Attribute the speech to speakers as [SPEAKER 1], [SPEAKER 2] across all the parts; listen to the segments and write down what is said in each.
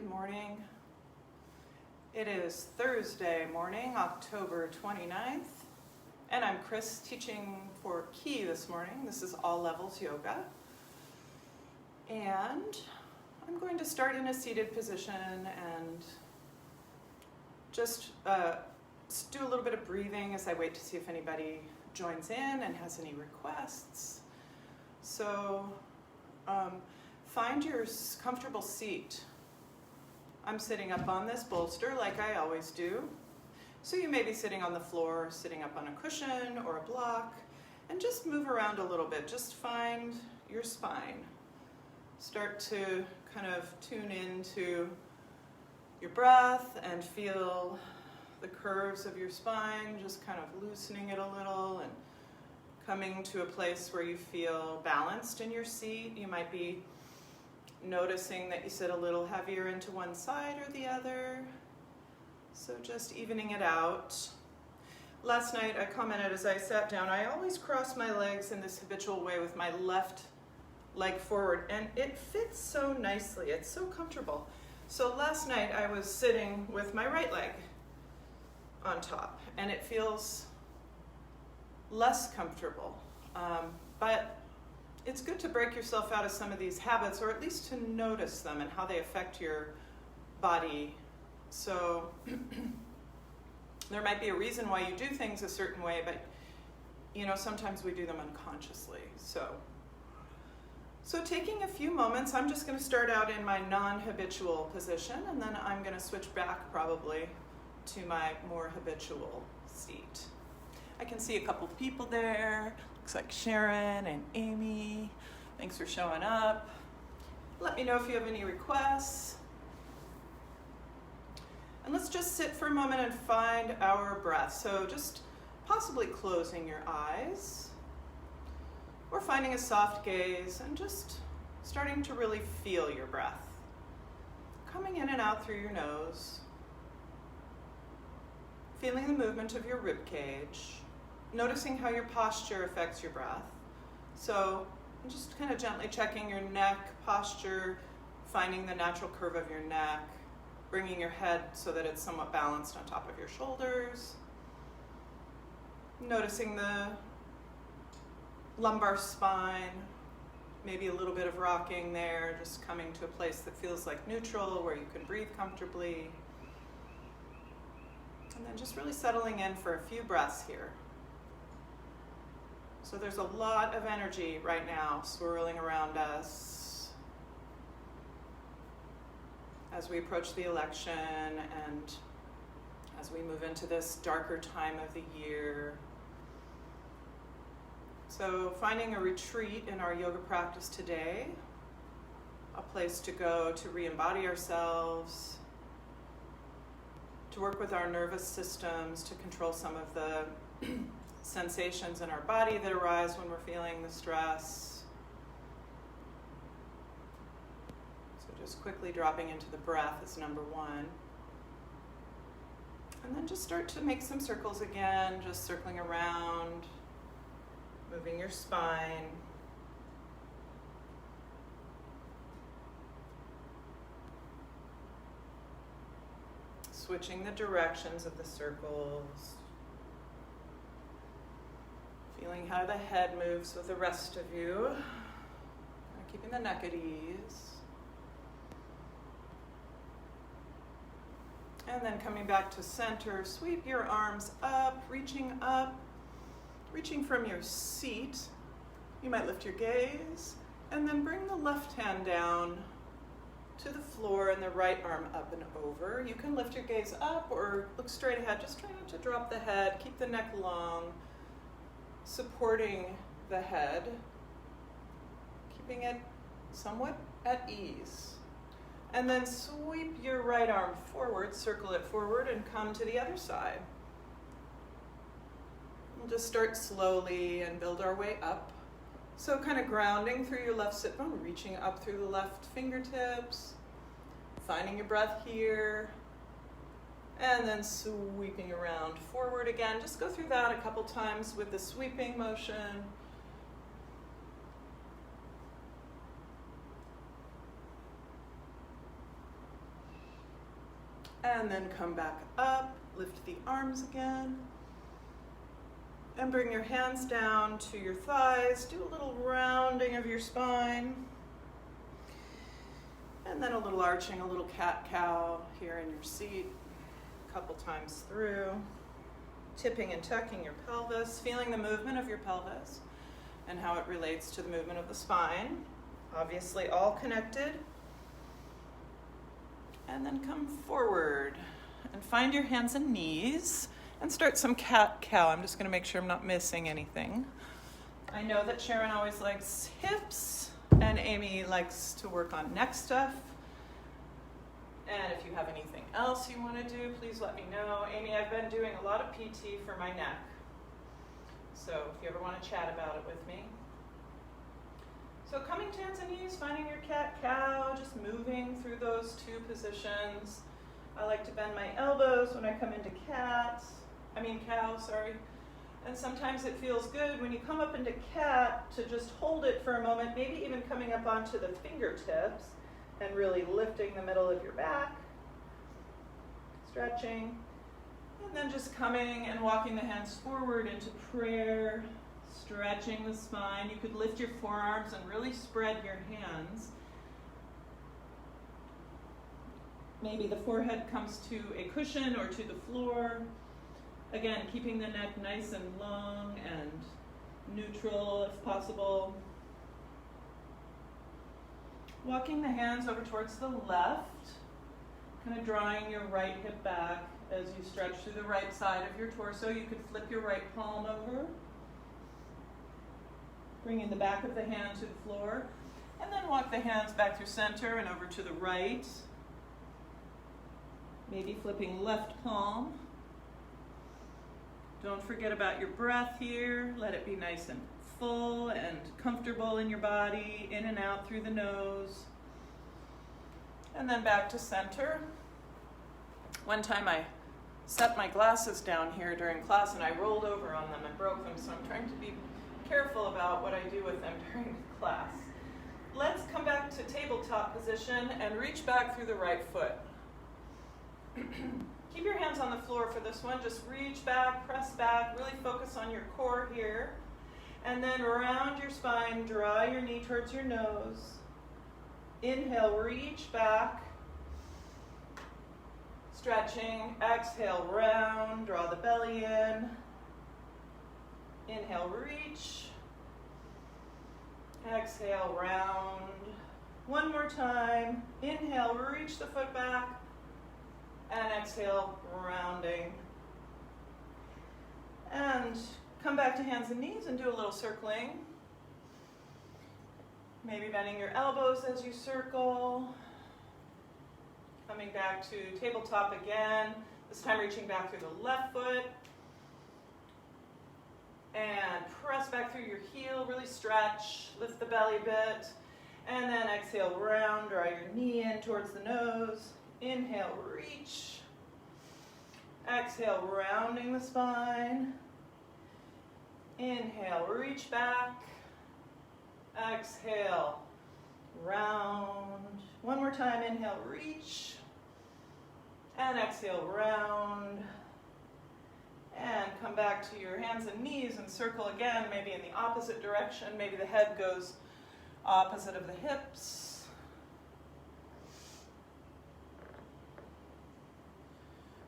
[SPEAKER 1] Good morning. It is Thursday morning, October 29th, and I'm Chris teaching for Key this morning. This is All Levels Yoga. And I'm going to start in a seated position and just do a little bit of breathing as I wait to see if anybody joins in and has any requests. So find your comfortable seat. I'm sitting up on this bolster like I always do. So you may be sitting on the floor, sitting up on a cushion or a block, and just move around a little bit. Just find your spine. Start to kind of tune into your breath and feel the curves of your spine, just kind of loosening it a little and coming to a place where you feel balanced in your seat. You might be noticing that you sit a little heavier into one side or the other. So just evening it out. Last night I commented as I sat down, I always cross my legs in this habitual way with my left leg forward, and it fits so nicely. It's so comfortable. So last night I was sitting with my right leg on top, and it feels less comfortable. But it's good to break yourself out of some of these habits, or at least to notice them and how they affect your body. So there might be a reason why you do things a certain way, but sometimes we do them unconsciously. So taking a few moments, I'm just going to start out in my non-habitual position, and then I'm going to switch back probably to my more habitual seat. I can see a couple people there. Looks like Sharon and Amy. Thanks for showing up. Let me know if you have any requests. And let's just sit for a moment and find our breath. So just possibly closing your eyes or finding a soft gaze and just starting to really feel your breath. Coming in and out through your nose. Feeling the movement of your rib cage. Noticing how your posture affects your breath. So just kind of gently checking your neck posture, finding the natural curve of your neck, bringing your head so that it's somewhat balanced on top of your shoulders. Noticing the lumbar spine, maybe a little bit of rocking there, just coming to a place that feels like neutral, where you can breathe comfortably. And then just really settling in for a few breaths here. So there's a lot of energy right now swirling around us as we approach the election and as we move into this darker time of the year. So finding a retreat in our yoga practice today, a place to go to re-embody ourselves, to work with our nervous systems, to control some of the sensations in our body that arise when we're feeling the stress. So just quickly dropping into the breath is number one. And then just start to make some circles again, just circling around, moving your spine. Switching the directions of the circles. Feeling how the head moves with the rest of you. Keeping the neck at ease. And then coming back to center, sweep your arms up, reaching from your seat. You might lift your gaze, and then bring the left hand down to the floor and the right arm up and over. You can lift your gaze up or look straight ahead. Just try not to drop the head. Keep the neck long, supporting the head, keeping it somewhat at ease. And then sweep your right arm forward, circle it forward, and come to the other side. We'll just start slowly and build our way up. So kind of grounding through your left sit bone, reaching up through the left fingertips, finding your breath here, and then sweeping around forward again. Just go through that a couple times with the sweeping motion. And then come back up, lift the arms again. And bring your hands down to your thighs. Do a little rounding of your spine. And then a little arching, a little cat-cow here in your seat. A couple times through. Tipping and tucking your pelvis, feeling the movement of your pelvis and how it relates to the movement of the spine. Obviously all connected. And then come forward and find your hands and knees and start some cat-cow. I'm just going to make sure I'm not missing anything. I know that Sharon always likes hips and Amy likes to work on neck stuff. And if you have anything else you want to do, please let me know. Amy, I've been doing a lot of PT for my neck. So if you ever want to chat about it with me. So coming to hands and knees, finding your cat-cow, just moving through those two positions. I like to bend my elbows when I come into cow, And sometimes it feels good when you come up into cat to just hold it for a moment, maybe even coming up onto the fingertips and really lifting the middle of your back, stretching, and then just coming and walking the hands forward into prayer, stretching the spine. You could lift your forearms and really spread your hands. Maybe the forehead comes to a cushion or to the floor. Again, keeping the neck nice and long and neutral if possible. Walking the hands over towards the left, kind of drawing your right hip back as you stretch through the right side of your torso. You could flip your right palm over, bringing the back of the hand to the floor, and then walk the hands back through center and over to the right. Maybe flipping left palm. Don't forget about your breath here. Let it be nice and full and comfortable in your body, in and out through the nose. And then back to center. One time I set my glasses down here during class and I rolled over on them and broke them, so I'm trying to be careful about what I do with them during class. Let's come back to tabletop position and reach back through the right foot. Keep your hands on the floor for this one. Just reach back, press back, really focus on your core here. And then round your spine, draw your knee towards your nose. Inhale, reach back. Stretching, exhale, round, draw the belly in. Inhale, reach. Exhale, round. One more time. Inhale, reach the foot back. And exhale, rounding. And come back to hands and knees and do a little circling. Maybe bending your elbows as you circle. Coming back to tabletop again. This time reaching back through the left foot. And press back through your heel, really stretch, lift the belly a bit. And then exhale, round, draw your knee in towards the nose. Inhale, reach. Exhale, rounding the spine. Inhale, reach back. Exhale, round. One more time, inhale, reach. And exhale, round. And come back to your hands and knees and circle again, maybe in the opposite direction. Maybe the head goes opposite of the hips.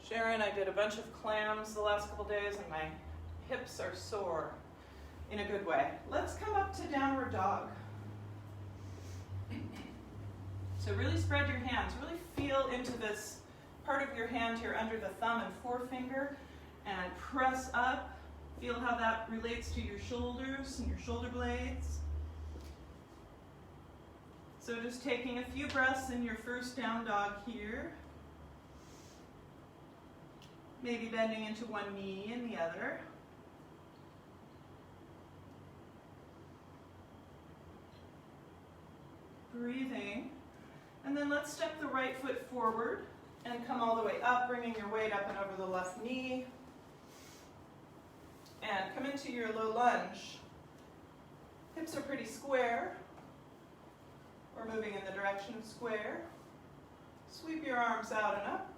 [SPEAKER 1] Sharon, I did a bunch of clams the last couple days and my hips are sore in a good way. Let's come up to downward dog. So really spread your hands. Really feel into this part of your hand here under the thumb and forefinger and press up. Feel how that relates to your shoulders and your shoulder blades. So just taking a few breaths in your first down dog here. Maybe bending into one knee and the other. Breathing. And then let's step the right foot forward and come all the way up, bringing your weight up and over the left knee. And come into your low lunge. Hips are pretty square. We're moving in the direction of square. Sweep your arms out and up.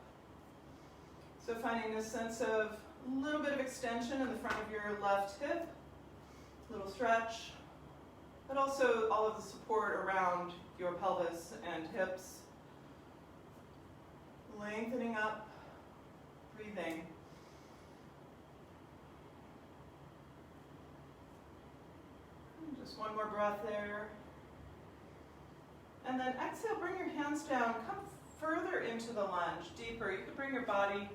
[SPEAKER 1] So finding this sense of a little bit of extension in the front of your left hip, little stretch, but also all of the support around your pelvis and hips. Lengthening up, breathing. Just one more breath there. And then exhale, bring your hands down, come further into the lunge, deeper. You could bring your body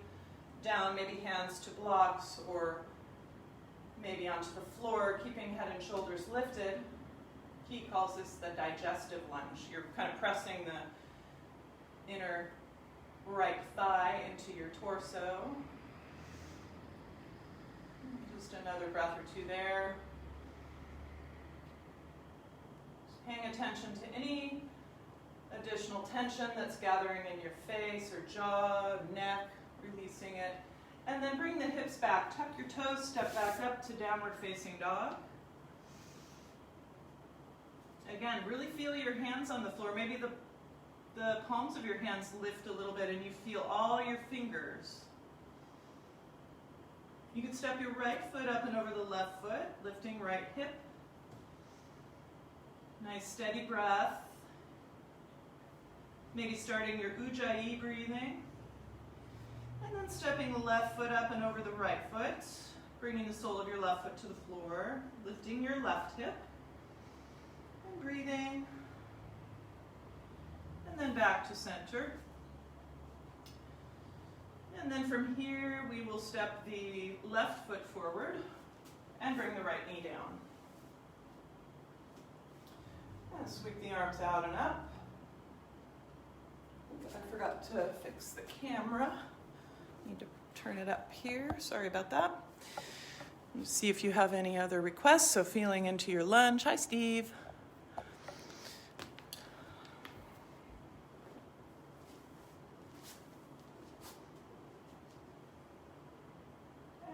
[SPEAKER 1] down, maybe hands to blocks or maybe onto the floor, keeping head and shoulders lifted. He calls this the digestive lunge. You're kind of pressing the inner right thigh into your torso. Just another breath or two there. Just paying attention to any additional tension that's gathering in your face or jaw, neck, releasing it. And then bring the hips back. Tuck your toes, step back up to downward facing dog. Again, really feel your hands on the floor. Maybe the palms of your hands lift a little bit and you feel all your fingers. You can step your right foot up and over the left foot, lifting right hip. Nice steady breath. Maybe starting your Ujjayi breathing. And then stepping the left foot up and over the right foot, bringing the sole of your left foot to the floor, lifting your left hip, and breathing. And then back to center. And then from here, we will step the left foot forward and bring the right knee down. And sweep the arms out and up. I forgot to fix the camera. Need to turn it up here. Sorry about that. See if you have any other requests. So feeling into your lunge. Hi, Steve.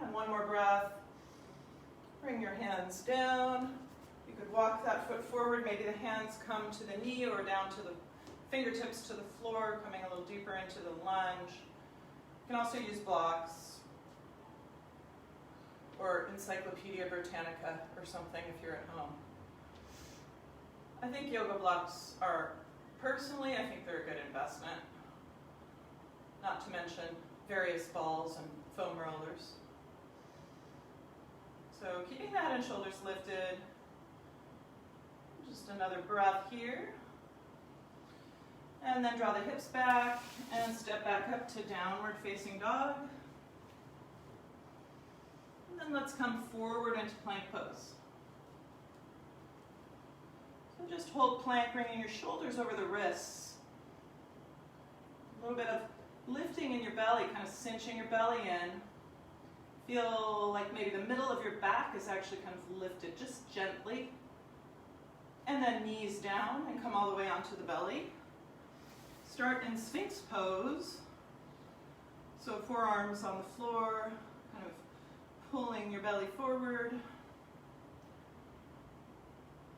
[SPEAKER 1] And one more breath. Bring your hands down. You could walk that foot forward. Maybe the hands come to the knee or down to the fingertips to the floor, coming a little deeper into the lunge. You can also use blocks or Encyclopedia Britannica or something if you're at home. I think yoga blocks are, personally, I think they're a good investment. Not to mention various balls and foam rollers. So keeping the head and shoulders lifted. Just another breath here. And then draw the hips back and step back up to downward facing dog. And then let's come forward into plank pose. So just hold plank, bringing your shoulders over the wrists. A little bit of lifting in your belly, kind of cinching your belly in. Feel like maybe the middle of your back is actually kind of lifted just gently. And then knees down and come all the way onto the belly. Start in Sphinx pose. So forearms on the floor, kind of pulling your belly forward.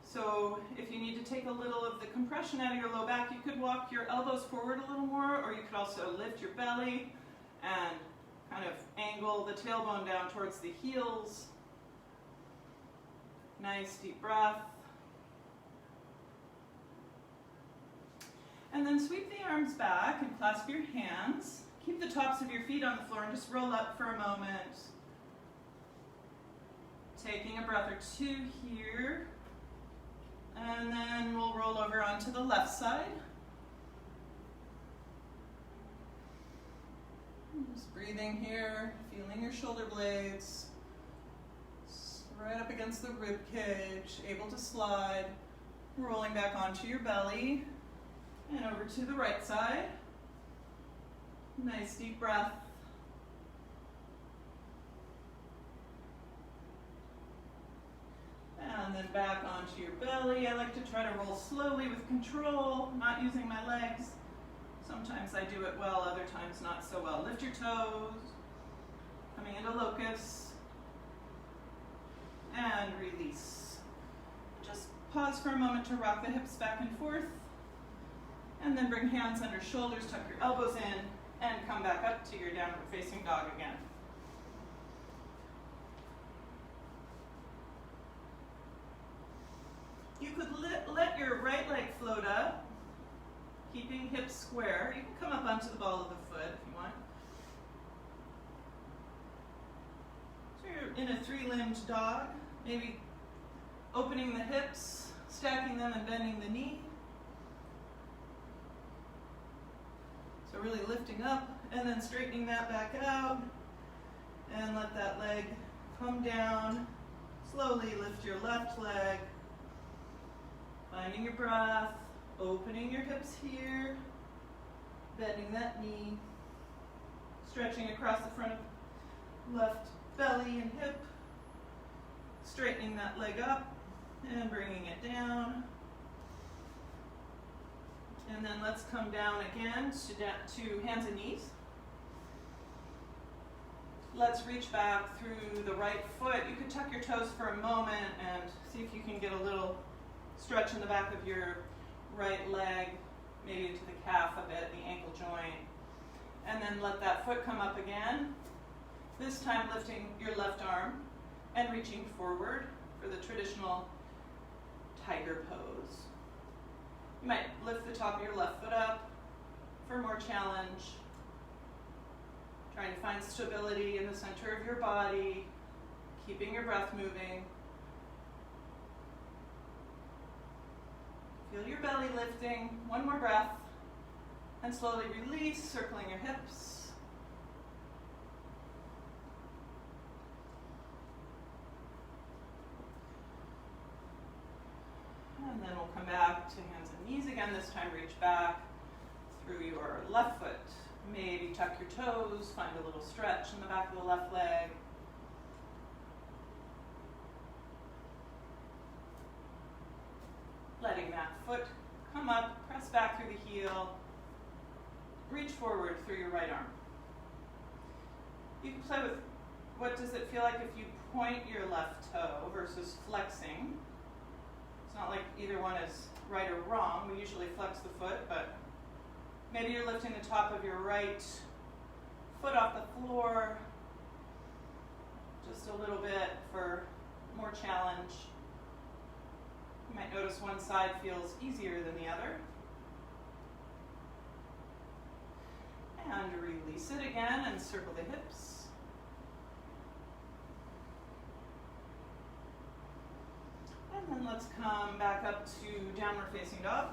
[SPEAKER 1] So if you need to take a little of the compression out of your low back, you could walk your elbows forward a little more, or you could also lift your belly and kind of angle the tailbone down towards the heels. Nice deep breath. And then sweep the arms back and clasp your hands. Keep the tops of your feet on the floor and just roll up for a moment. Taking a breath or two here. And then we'll roll over onto the left side. Just breathing here, feeling your shoulder blades. Right up against the rib cage, able to slide. Rolling back onto your belly. And over to the right side. Nice deep breath. And then back onto your belly. I like to try to roll slowly with control, not using my legs. Sometimes I do it well, other times not so well. Lift your toes. Coming into locust. And release. Just pause for a moment to rock the hips back and forth. And then bring hands under shoulders, tuck your elbows in, and come back up to your downward facing dog again. You could let your right leg float up, keeping hips square. You can come up onto the ball of the foot if you want. So you're in a three-limbed dog, maybe opening the hips, stacking them and bending the knee. So really lifting up and then straightening that back out, and let that leg come down. Slowly lift your left leg, finding your breath, opening your hips here, bending that knee, stretching across the front of left belly and hip, straightening that leg up and bringing it down. And then let's come down again to hands and knees. Let's reach back through the right foot. You can tuck your toes for a moment and see if you can get a little stretch in the back of your right leg, maybe into the calf a bit, the ankle joint. And then let that foot come up again. This time lifting your left arm and reaching forward for the traditional tiger pose. You might lift the top of your left foot up for more challenge. Trying to find stability in the center of your body, keeping your breath moving. Feel your belly lifting. One more breath. And slowly release, circling your hips. And then we'll come back to hands and knees again. This time reach back through your left foot. Maybe tuck your toes, find a little stretch in the back of the left leg. Letting that foot come up, press back through the heel, reach forward through your right arm. You can play with what does it feel like if you point your left toe versus flexing. It's not like either one is right or wrong. We usually flex the foot, but maybe you're lifting the top of your right foot off the floor just a little bit for more challenge. You might notice one side feels easier than the other. And release it again and circle the hips. And then let's come back up to downward facing dog.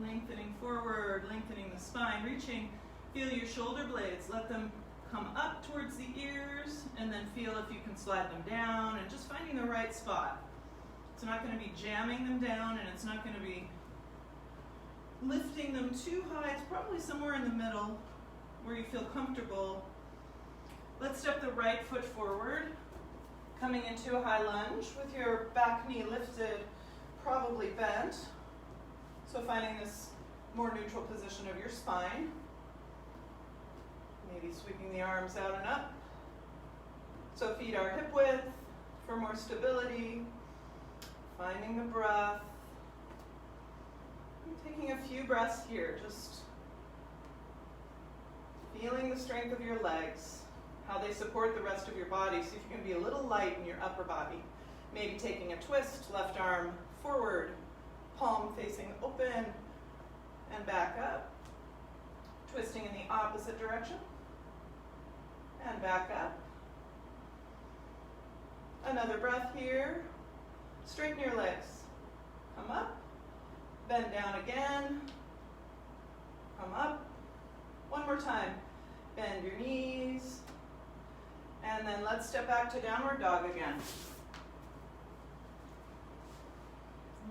[SPEAKER 1] Lengthening forward, lengthening the spine, reaching. Feel your shoulder blades. Let them come up towards the ears, and then feel if you can slide them down, and just finding the right spot. It's not going to be jamming them down, and it's not going to be lifting them too high. It's probably somewhere in the middle where you feel comfortable. Let's step the right foot forward, coming into a high lunge with your back knee lifted, probably bent. So finding this more neutral position of your spine. Maybe sweeping the arms out and up. So feet are hip width for more stability. Finding the breath. And taking a few breaths here, just feeling the strength of your legs, how they support the rest of your body. See if you can be a little light in your upper body. Maybe taking a twist, left arm forward, palm facing open, and back up. Twisting in the opposite direction. And back up. Another breath here. Straighten your legs. Come up. Bend down again. Come up. One more time. Bend your knees. And then let's step back to downward dog again.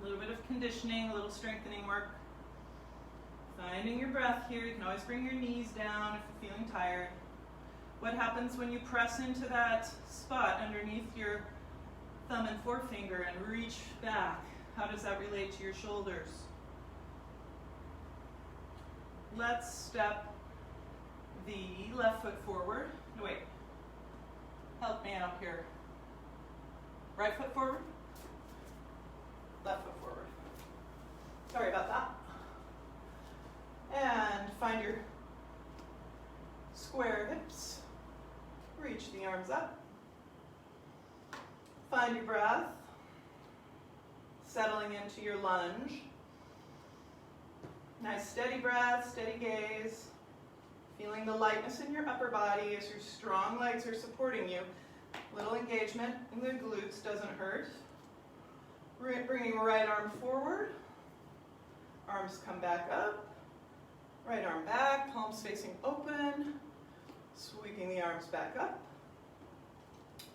[SPEAKER 1] A little bit of conditioning, a little strengthening work. Finding your breath here. You can always bring your knees down if you're feeling tired. What happens when you press into that spot underneath your thumb and forefinger and reach back? How does that relate to your shoulders? Let's step the left foot forward. No, wait. Help me out here. Right foot forward. Left foot forward. Sorry about that. And find your square hips. Reach the arms up. Find your breath. Settling into your lunge. Nice steady breath, steady gaze. Feeling the lightness in your upper body as your strong legs are supporting you. Little engagement in the glutes doesn't hurt. Bringing right arm forward. Arms come back up. Right arm back, palms facing open. Sweeping the arms back up.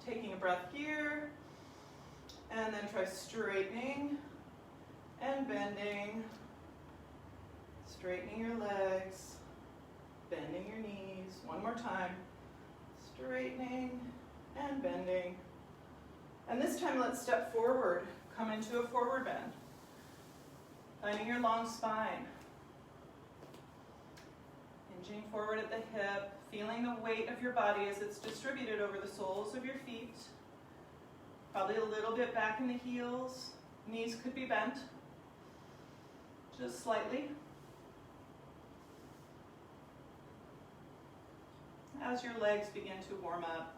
[SPEAKER 1] Taking a breath here. And then try straightening and bending. Straightening your legs. Bending your knees. One more time. Straightening and bending. And this time let's step forward. Come into a forward bend. Finding your long spine. Hinging forward at the hip. Feeling the weight of your body as it's distributed over the soles of your feet. Probably a little bit back in the heels. Knees could be bent. Just slightly. As your legs begin to warm up.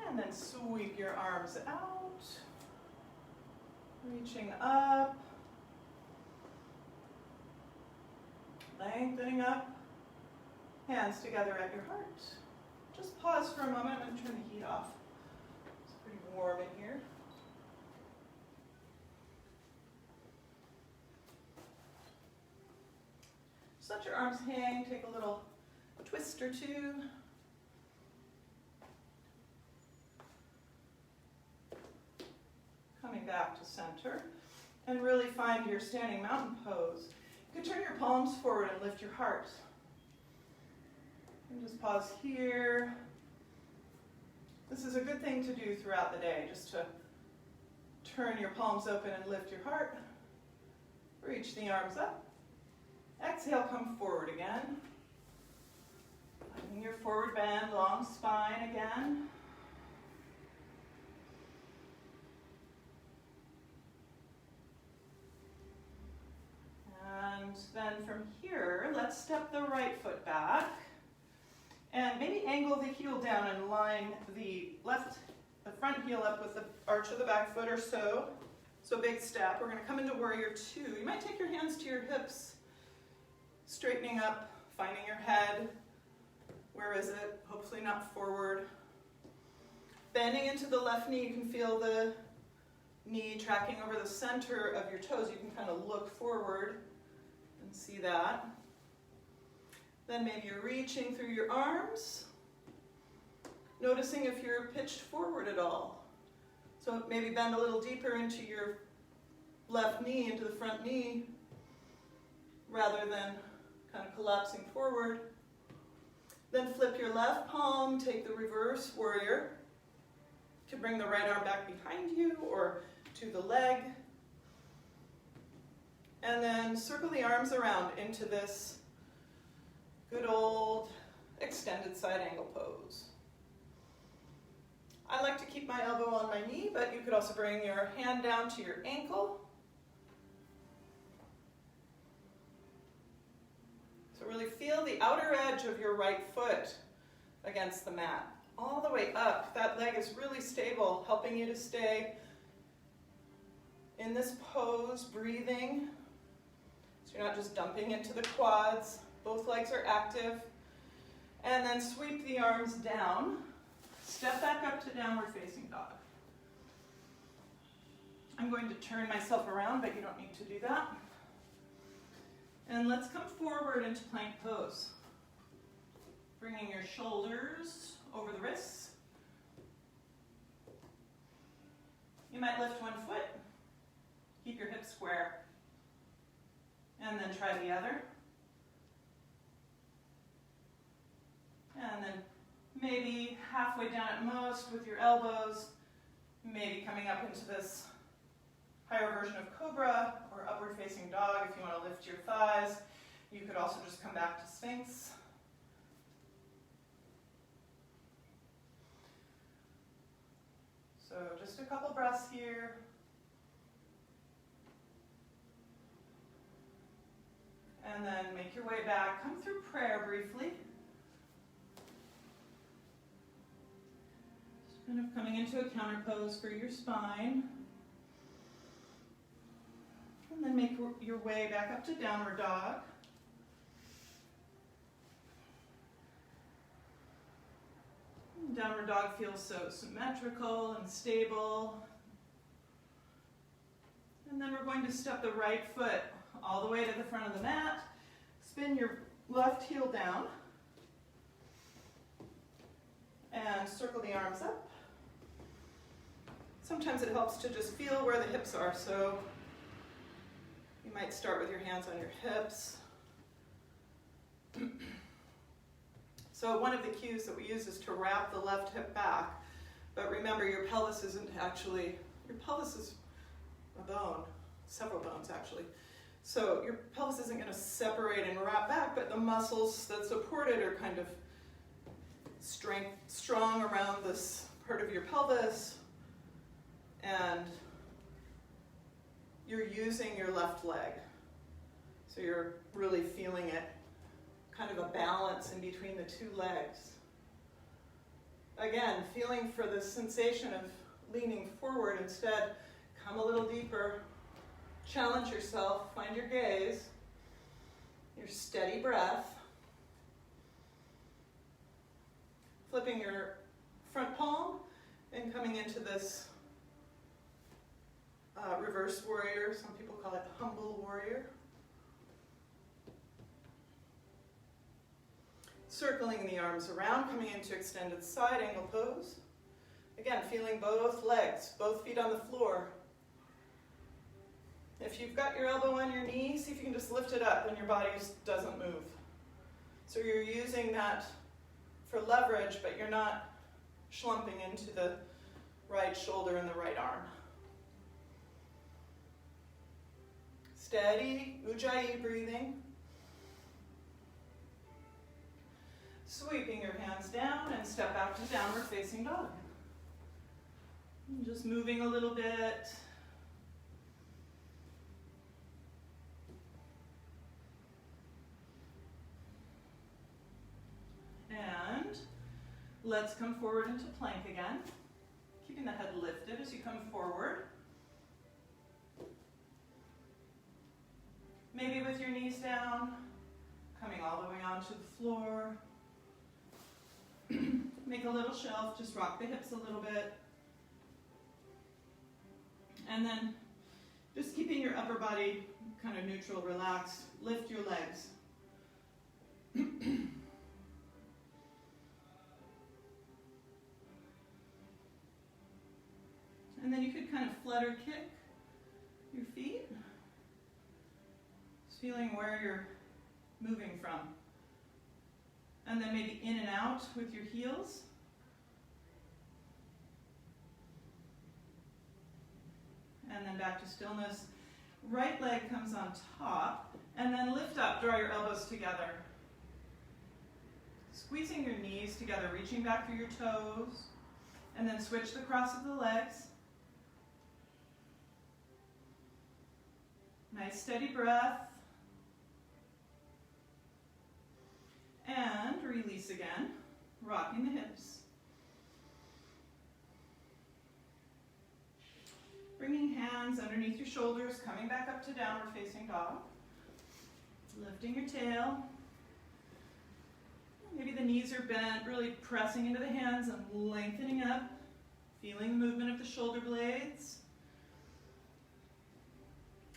[SPEAKER 1] And then sweep your arms out. Reaching up. Lengthening up. Hands together at your heart. Just pause for a moment and turn the heat off. It's pretty warm in here. Just let your arms hang. Take a little twist or two. Coming back to center. And really find your standing mountain pose. You can turn your palms forward and lift your heart. And just pause here. This is a good thing to do throughout the day, just to turn your palms open and lift your heart. Reach the arms up. Exhale, come forward again. Finding your forward bend, long spine again. And then from here, let's step the right foot back. And maybe angle the heel down and line the front heel up with the arch of the back foot or so. So big step. We're going to come into warrior two. You might take your hands to your hips, straightening up, finding your head. Where is it? Hopefully not forward. Bending into the left knee, you can feel the knee tracking over the center of your toes. You can kind of look forward and see that. Then maybe you're reaching through your arms, noticing if you're pitched forward at all. So maybe bend a little deeper into your left knee, into the front knee, rather than kind of collapsing forward. Then flip your left palm, take the reverse warrior. You can bring the right arm back behind you or to the leg. And then circle the arms around into this good old extended side angle pose. I like to keep my elbow on my knee, but you could also bring your hand down to your ankle. So really feel the outer edge of your right foot against the mat. All the way up. That leg is really stable, helping you to stay in this pose, breathing. So you're not just dumping into the quads. Both legs are active. And then sweep the arms down. Step back up to downward facing dog. I'm going to turn myself around, but you don't need to do that. And let's come forward into plank pose. Bringing your shoulders over the wrists. You might lift one foot. Keep your hips square. And then try the other. And then maybe halfway down at most with your elbows, maybe coming up into this higher version of cobra or upward facing dog if you want to lift your thighs. You could also just come back to Sphinx. So just a couple breaths here. And then make your way back. Come through prayer briefly. Just kind of coming into a counter pose for your spine. And then make your way back up to downward dog. Downward dog feels so symmetrical and stable. And then we're going to step the right foot all the way to the front of the mat. Spin your left heel down. And circle the arms up. Sometimes it helps to just feel where the hips are. So you might start with your hands on your hips. So one of the cues that we use is to wrap the left hip back. But remember, your pelvis isn't actually, your pelvis is a bone, several bones actually. So your pelvis isn't going to separate and wrap back, but the muscles that support it are kind of strong around this part of your pelvis. And you're using your left leg. So you're really feeling it, kind of a balance in between the two legs. Again, feeling for the sensation of leaning forward. Instead, come a little deeper, challenge yourself, find your gaze, your steady breath. Flipping your front palm and coming into this reverse warrior. Some people call it humble warrior. Circling the arms around, coming into extended side angle pose. Again, feeling both legs, both feet on the floor. If you've got your elbow on your knee, see if you can just lift it up and your body doesn't move. So you're using that for leverage, but you're not slumping into the right shoulder and the right arm. Steady Ujjayi breathing. Sweeping your hands down and step out to downward facing dog. And just moving a little bit. And let's come forward into plank again. Keeping the head lifted as you come forward. Maybe with your knees down, coming all the way onto the floor. Make a little shelf, just rock the hips a little bit. And then just keeping your upper body kind of neutral, relaxed. Lift your legs. And then you could kind of flutter kick your feet. Just feeling where you're moving from. And then maybe in and out with your heels. And then back to stillness. Right leg comes on top. And then lift up, draw your elbows together. Squeezing your knees together, reaching back through your toes. And then switch the cross of the legs. Nice steady breath. And release again, rocking the hips. Bringing hands underneath your shoulders, coming back up to downward facing dog. Lifting your tail. Maybe the knees are bent, really pressing into the hands and lengthening up. Feeling the movement of the shoulder blades.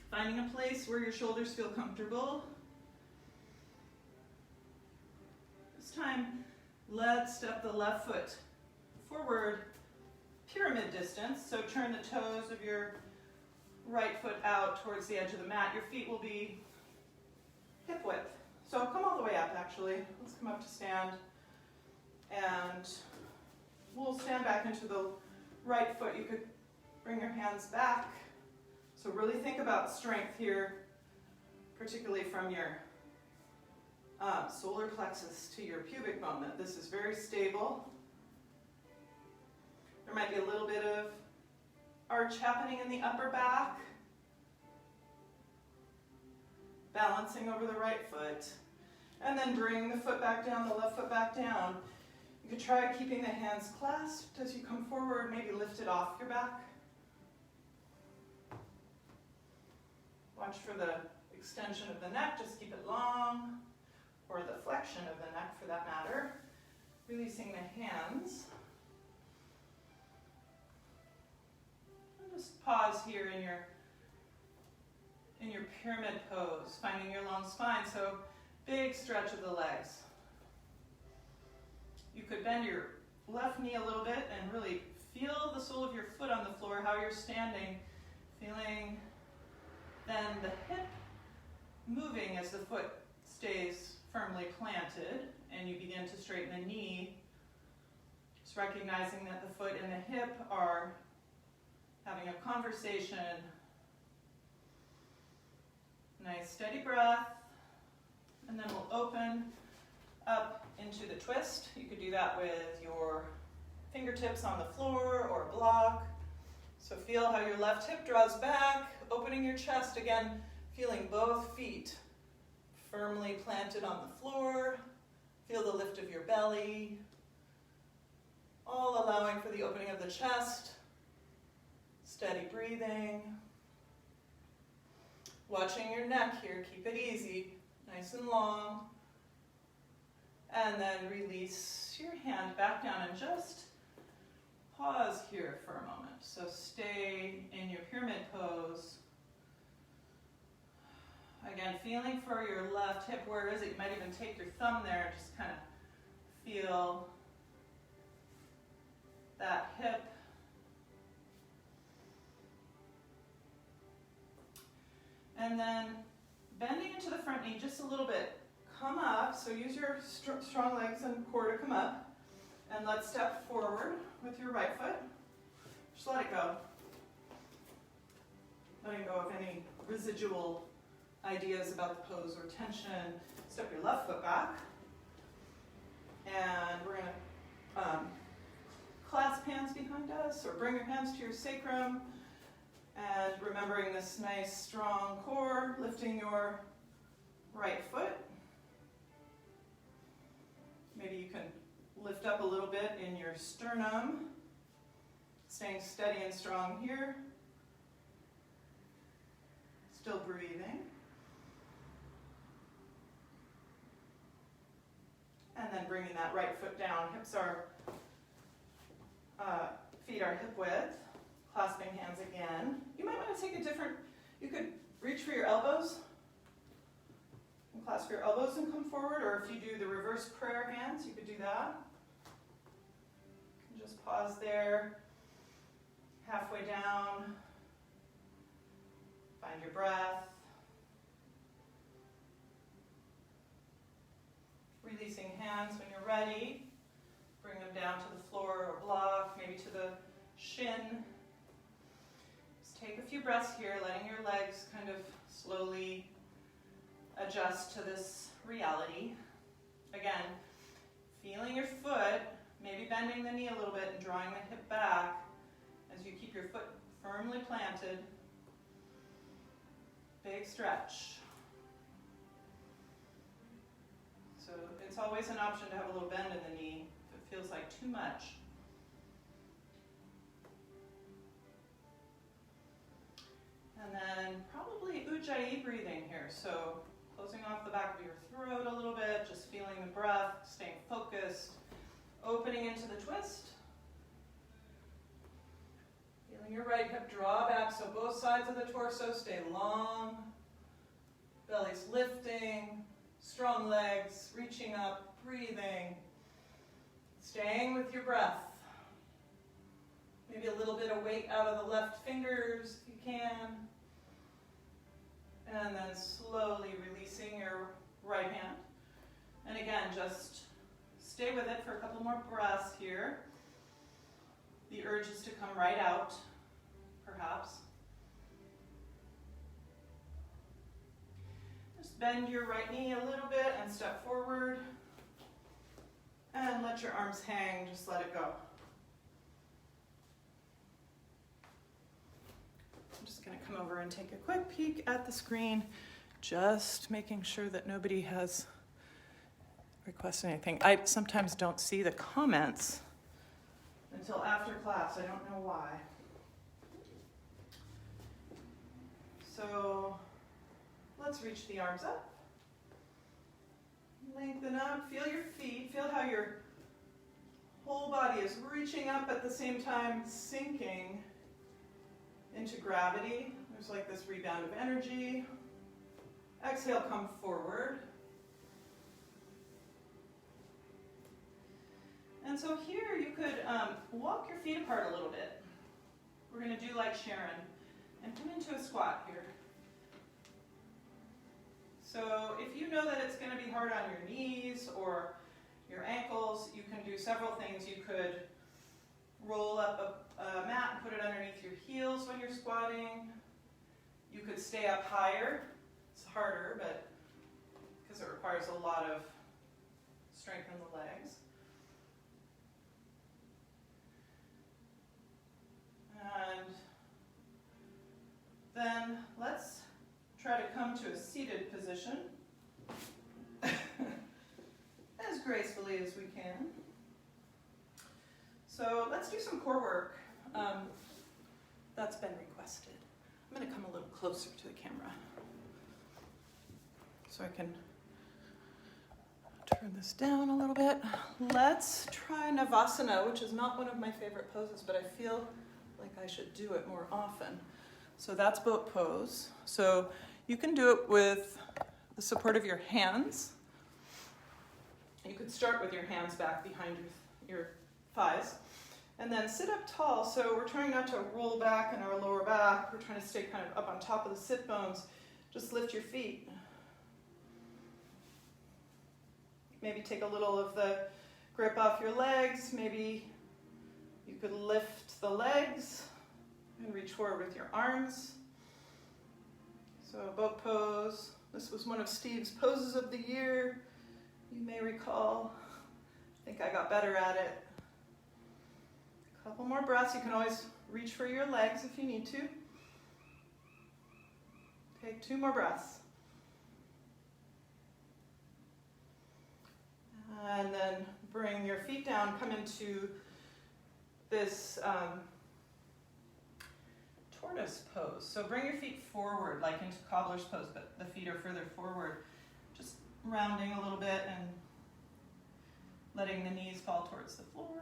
[SPEAKER 1] Finding a place where your shoulders feel comfortable. This time, let's step the left foot forward, pyramid distance. So turn the toes of your right foot out towards the edge of the mat. Your feet will be hip width. So come all the way up, actually. Let's come up to stand. And we'll stand back into the right foot. You could bring your hands back. So really think about strength here, particularly from your solar plexus to your pubic bone. That this is very stable. There might be a little bit of arch happening in the upper back. balancing over the right foot. And then bring the foot back down, the left foot back down. You could try keeping the hands clasped as you come forward, maybe lift it off your back. Watch for the extension of the neck, just keep it long, or the flexion of the neck for that matter. Releasing the hands. And just pause here in your pyramid pose, finding your long spine. So big stretch of the legs. You could bend your left knee a little bit and really feel the sole of your foot on the floor, how you're standing, feeling then the hip moving as the foot stays firmly planted, and you begin to straighten the knee, just recognizing that the foot and the hip are having a conversation. Nice steady breath, and then we'll open up into the twist. You could do that with your fingertips on the floor or block. So feel how your left hip draws back, opening your chest again, feeling both feet firmly planted on the floor. Feel the lift of your belly, all allowing for the opening of the chest. Steady breathing. Watching your neck here, keep it easy, nice and long. And then release your hand back down and just pause here for a moment. So stay in your pyramid pose. Again, feeling for your left hip, where is it? You might even take your thumb there and just kind of feel that hip. And then bending into the front knee just a little bit. Come up, so use your strong legs and core to come up. And let's step forward with your right foot. Just let it go. Letting go of any residual ideas about the pose or tension. Step your left foot back. And we're going to clasp hands behind us, or bring your hands to your sacrum. And remembering this nice strong core, lifting your right foot. Maybe you can lift up a little bit in your sternum, staying steady and strong here. Still breathing. And then bringing that right foot down. Hips are, feet are hip width. Clasping hands again. You might want to take a different, you could reach for your elbows and clasp your elbows and come forward, or if you do the reverse prayer hands, you could do that. You can just pause there, halfway down, find your breath. Releasing hands when you're ready. Bring them down to the floor or block, maybe to the shin. Take a few breaths here, letting your legs kind of slowly adjust to this reality. Again, feeling your foot, maybe bending the knee a little bit and drawing the hip back as you keep your foot firmly planted. Big stretch. So it's always an option to have a little bend in the knee if it feels like too much. And then probably Ujjayi breathing here. So closing off the back of your throat a little bit, just feeling the breath, staying focused, opening into the twist. Feeling your right hip draw back, so both sides of the torso stay long. Belly's lifting, strong legs, reaching up, breathing. Staying with your breath. Maybe a little bit of weight out of the left fingers if you can. And then slowly releasing your right hand. And again, just stay with it for a couple more breaths here. The urge is to come right out, perhaps. Just bend your right knee a little bit and step forward. And let your arms hang, just let it go. I'm just going to come over and take a quick peek at the screen. Just making sure that nobody has requested anything. I sometimes don't see the comments until after class. I don't know why. So let's reach the arms up. Lengthen up. Feel your feet. Feel how your whole body is reaching up at the same time sinking into gravity. There's like this rebound of energy. Exhale, come forward. And so here you could walk your feet apart a little bit. We're going to do like Sharon and come into a squat here. So if you know that it's going to be hard on your knees or your ankles, you can do several things. You could roll up a mat and put it underneath your heels when you're squatting. You could stay up higher. It's harder, but because it requires a lot of strength in the legs. And then let's try to come to a seated position as gracefully as we can. So let's do some core work. That's been requested. I'm going to come a little closer to the camera so I can turn this down a little bit. Let's try Navasana, which is not one of my favorite poses, but I feel like I should do it more often. So that's boat pose. So you can do it with the support of your hands. You could start with your hands back behind your thighs. And then sit up tall. So we're trying not to roll back in our lower back. We're trying to stay kind of up on top of the sit bones. Just lift your feet. Maybe take a little of the grip off your legs. Maybe you could lift the legs and reach forward with your arms. So boat pose. This was one of Steve's poses of the year. You may recall. I think I got better at it. A couple more breaths. You can always reach for your legs if you need to. Take 2 more breaths. And then bring your feet down. Come into this tortoise pose. So bring your feet forward, like into cobbler's pose, but the feet are further forward. Just rounding a little bit and letting the knees fall towards the floor.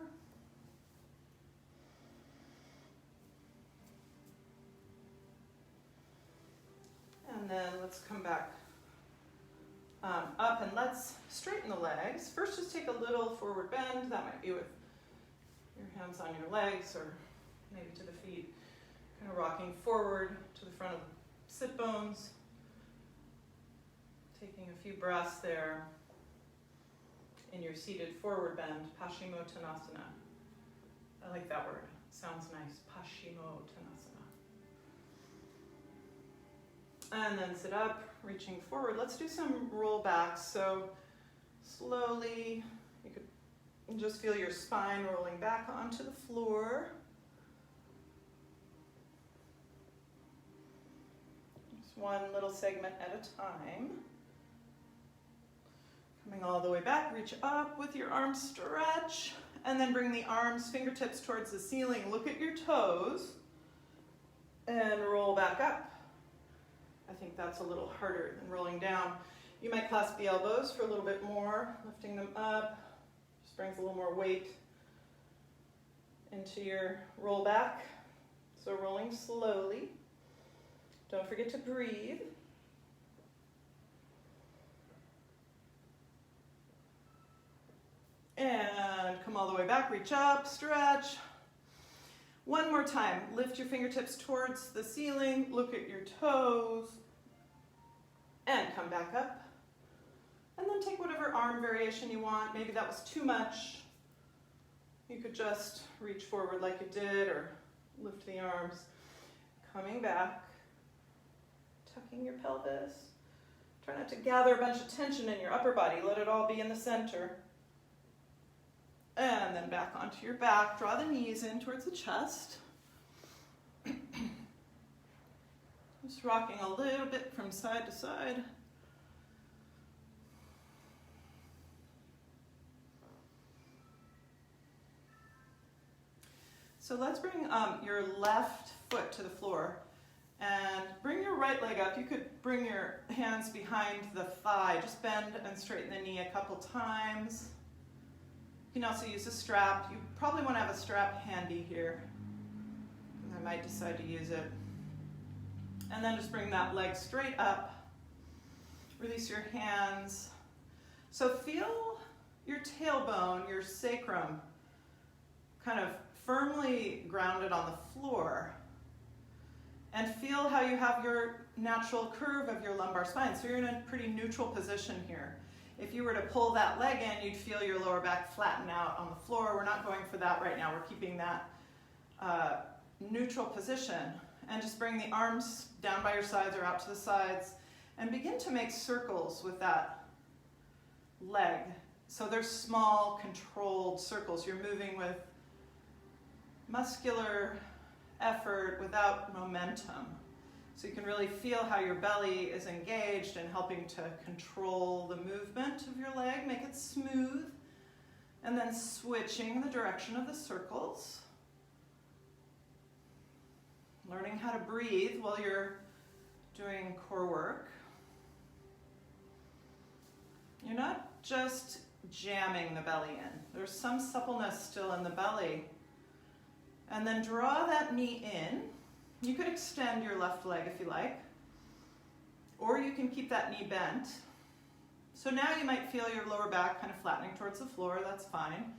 [SPEAKER 1] And then let's come back up and let's straighten the legs. First, just take a little forward bend. That might be with your hands on your legs or maybe to the feet. Kind of rocking forward to the front of the sit bones. Taking a few breaths there in your seated forward bend, Paschimottanasana. I like that word. It sounds nice, Paschimottanasana. And then sit up, reaching forward. Let's do some roll backs. So slowly, you could just feel your spine rolling back onto the floor. Just one little segment at a time. Coming all the way back, reach up with your arms, stretch, and then bring the arms, fingertips towards the ceiling. Look at your toes, and roll back up. I think that's a little harder than rolling down. You might clasp the elbows for a little bit more, lifting them up. Just brings a little more weight into your roll back. So rolling slowly. Don't forget to breathe. And come all the way back, reach up, stretch. One more time, lift your fingertips towards the ceiling, look at your toes, and come back up. And then take whatever arm variation you want. Maybe that was too much. You could just reach forward like you did, or lift the arms. Coming back, tucking your pelvis. Try not to gather a bunch of tension in your upper body. Let it all be in the center. And then back onto your back. Draw the knees in towards the chest. Just rocking a little bit from side to side. So let's bring your left foot to the floor and bring your right leg up. You could bring your hands behind the thigh. Just bend and straighten the knee a couple times. You can also use a strap. You probably want to have a strap handy here. I might decide to use it. And then just bring that leg straight up. Release your hands. So feel your tailbone, your sacrum, kind of firmly grounded on the floor. And feel how you have your natural curve of your lumbar spine. So you're in a pretty neutral position here. If you were to pull that leg in, you'd feel your lower back flatten out on the floor. We're not going for that right now. We're keeping that neutral position. And just bring the arms down by your sides or out to the sides and begin to make circles with that leg. So they're small, controlled circles. You're moving with muscular effort without momentum. So you can really feel how your belly is engaged and helping to control the movement of your leg, make it smooth, and then switching the direction of the circles. Learning how to breathe while you're doing core work. You're not just jamming the belly in. There's some suppleness still in the belly. And then draw that knee in. You could extend your left leg if you like, or you can keep that knee bent. So now you might feel your lower back kind of flattening towards the floor. That's fine.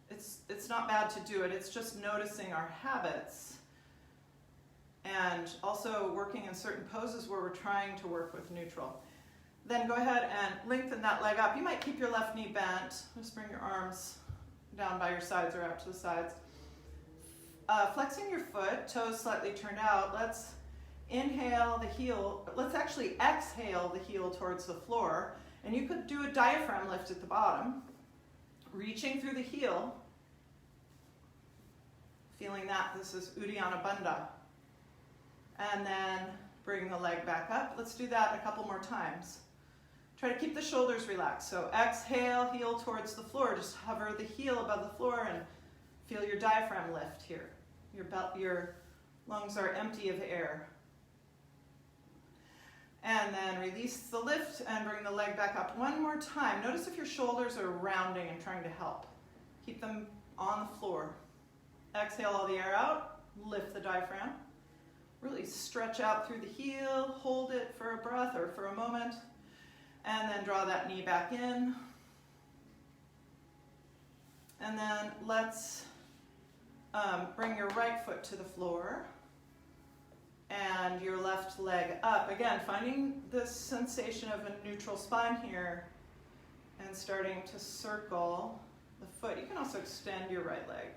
[SPEAKER 1] It's not bad to do it. It's just noticing our habits and also working in certain poses where we're trying to work with neutral. Then go ahead and lengthen that leg up. You might keep your left knee bent. Just bring your arms down by your sides or out to the sides. Flexing your foot, toes slightly turned out. Let's inhale the heel. Let's actually exhale the heel towards the floor. And you could do a diaphragm lift at the bottom, reaching through the heel. Feeling that. This is Uddiyana Bandha. And then bring the leg back up. Let's do that a couple more times. Try to keep the shoulders relaxed. So exhale, heel towards the floor. Just hover the heel above the floor and feel your diaphragm lift here. Your lungs are empty of air. And then release the lift and bring the leg back up one more time. Notice if your shoulders are rounding and trying to help. Keep them on the floor. Exhale all the air out. Lift the diaphragm. Really stretch out through the heel. Hold it for a breath or for a moment. And then draw that knee back in. And then let's bring your right foot to the floor and your left leg up. Again, finding this sensation of a neutral spine here and starting to circle the foot. You can also extend your right leg.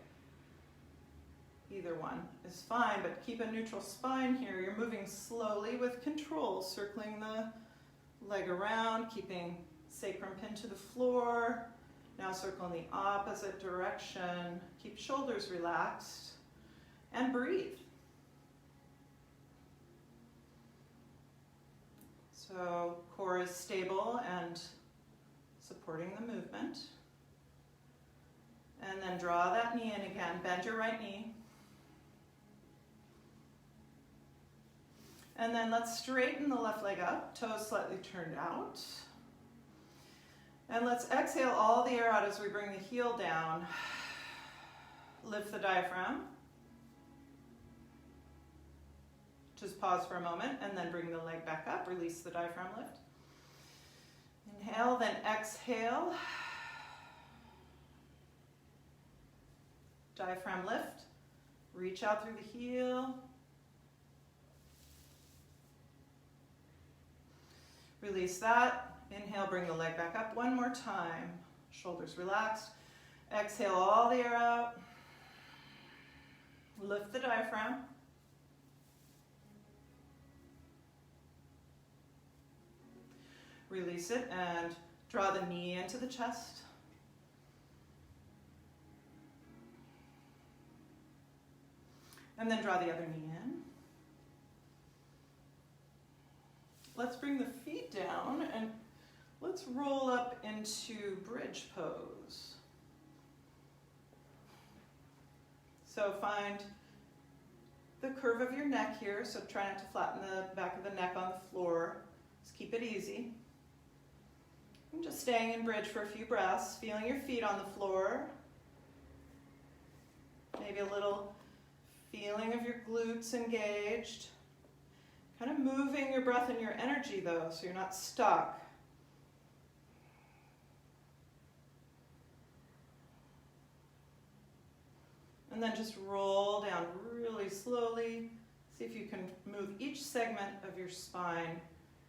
[SPEAKER 1] Either one is fine, but keep a neutral spine here. You're moving slowly with control, circling the leg around, keeping sacrum pinned to the floor. Now circle in the opposite direction. Keep shoulders relaxed and breathe. So core is stable and supporting the movement. And then draw that knee in again. Bend your right knee. And then let's straighten the left leg up, toes slightly turned out. And let's exhale all the air out as we bring the heel down. Lift the diaphragm. Just pause for a moment and then bring the leg back up. Release the diaphragm lift. Inhale, then exhale. Diaphragm lift. Reach out through the heel. Release that. Inhale, bring the leg back up one more time. Shoulders relaxed. Exhale all the air out. Lift the diaphragm. Release it and draw the knee into the chest. And then draw the other knee in. let's bring the feet down and let's roll up into bridge pose. So find the curve of your neck here, so try not to flatten the back of the neck on the floor. Just keep it easy. I'm just staying in bridge for a few breaths, feeling your feet on the floor. Maybe a little feeling of your glutes engaged. Kind of moving your breath and your energy though, so you're not stuck. And then just roll down really slowly. See if you can move each segment of your spine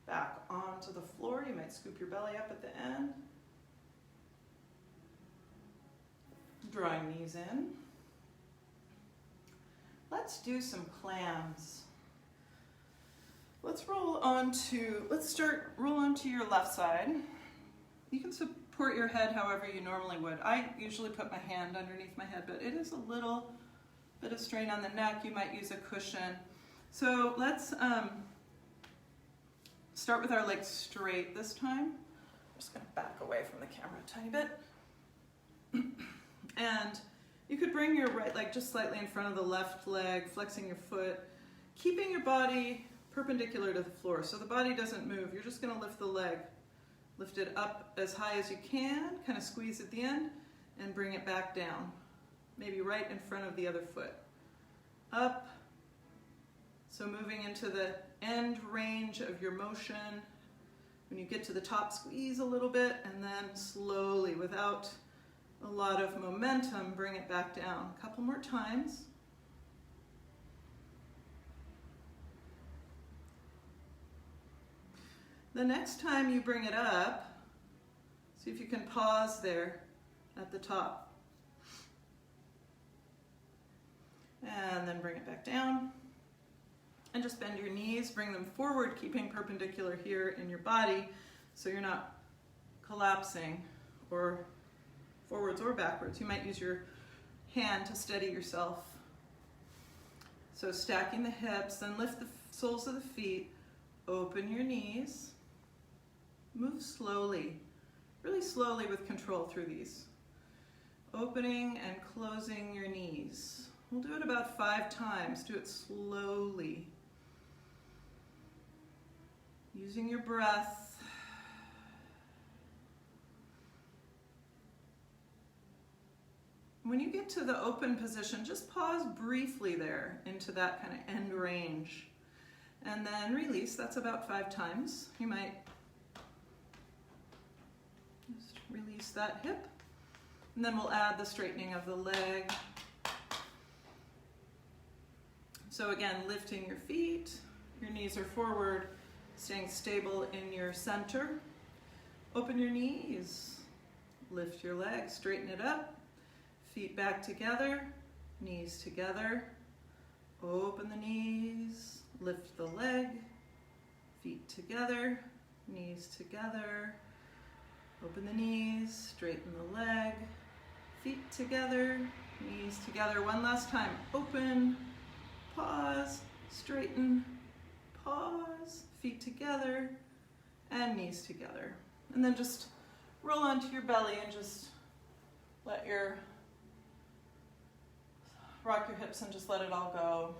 [SPEAKER 1] back onto the floor. You might scoop your belly up at the end. Drawing knees in. Let's do some clams. Let's roll onto your left side. You can support your head however you normally would. I usually put my hand underneath my head, but it is a little bit of strain on the neck. You might use a cushion. So let's start with our legs straight this time. I'm just going to back away from the camera a tiny bit. And you could bring your right leg just slightly in front of the left leg, flexing your foot, keeping your body perpendicular to the floor. So the body doesn't move. You're just going to lift the leg. Lift it up as high as you can, kind of squeeze at the end, and bring it back down. Maybe right in front of the other foot. Up. So moving into the end range of your motion. When you get to the top, squeeze a little bit, and then slowly, without a lot of momentum, bring it back down. A couple more times. The next time you bring it up, see if you can pause there at the top. And then bring it back down. And just bend your knees, bring them forward, keeping perpendicular here in your body so you're not collapsing or forwards or backwards. You might use your hand to steady yourself. So stacking the hips, then lift the soles of the feet, open your knees, move slowly, really slowly with control through these. Opening and closing your knees. We'll do it about 5 times. Do it slowly. Using your breath. When you get to the open position, just pause briefly there into that kind of end range. And then release. That's about 5 times. You might just release that hip. And then we'll add the straightening of the leg. So again, lifting your feet, your knees are forward, staying stable in your center. Open your knees, lift your legs, straighten it up, feet back together, knees together. Open the knees, lift the leg, feet together, knees together. Open the knees, straighten the leg, feet together, knees together. One last time, open. Pause, straighten, pause, feet together, and knees together. And then just roll onto your belly and just rock your hips and just let it all go.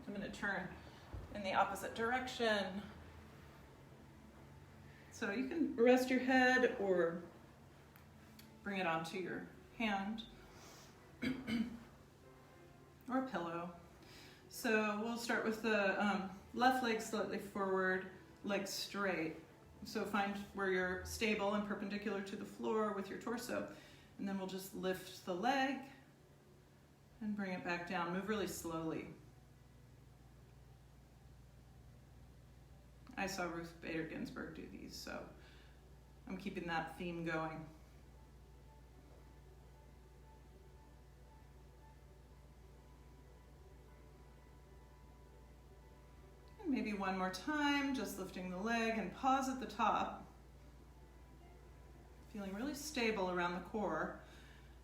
[SPEAKER 1] I'm going to turn in the opposite direction. So you can rest your head or bring it onto your hand. Or a pillow. So we'll start with the left leg slightly forward, leg straight. So find where you're stable and perpendicular to the floor with your torso. And then we'll just lift the leg and bring it back down. Move really slowly. I saw Ruth Bader Ginsburg do these, so I'm keeping that theme going. Maybe one more time, just lifting the leg and pause at the top. Feeling really stable around the core.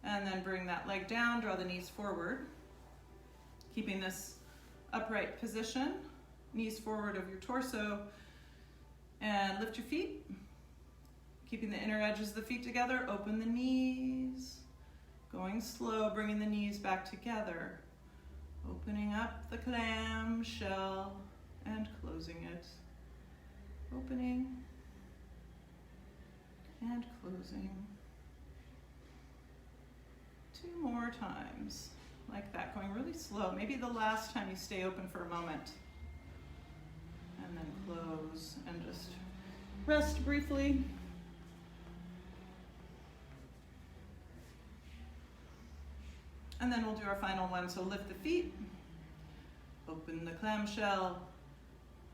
[SPEAKER 1] And then bring that leg down, draw the knees forward. Keeping this upright position. knees forward of your torso, and lift your feet. Keeping the inner edges of the feet together, open the knees. Going slow, bringing the knees back together. Opening up the clamshell and closing it. Opening and closing. 2 more times, like that, going really slow. Maybe the last time you stay open for a moment. And then close and just rest briefly. And then we'll do our final one. So lift the feet, open the clamshell,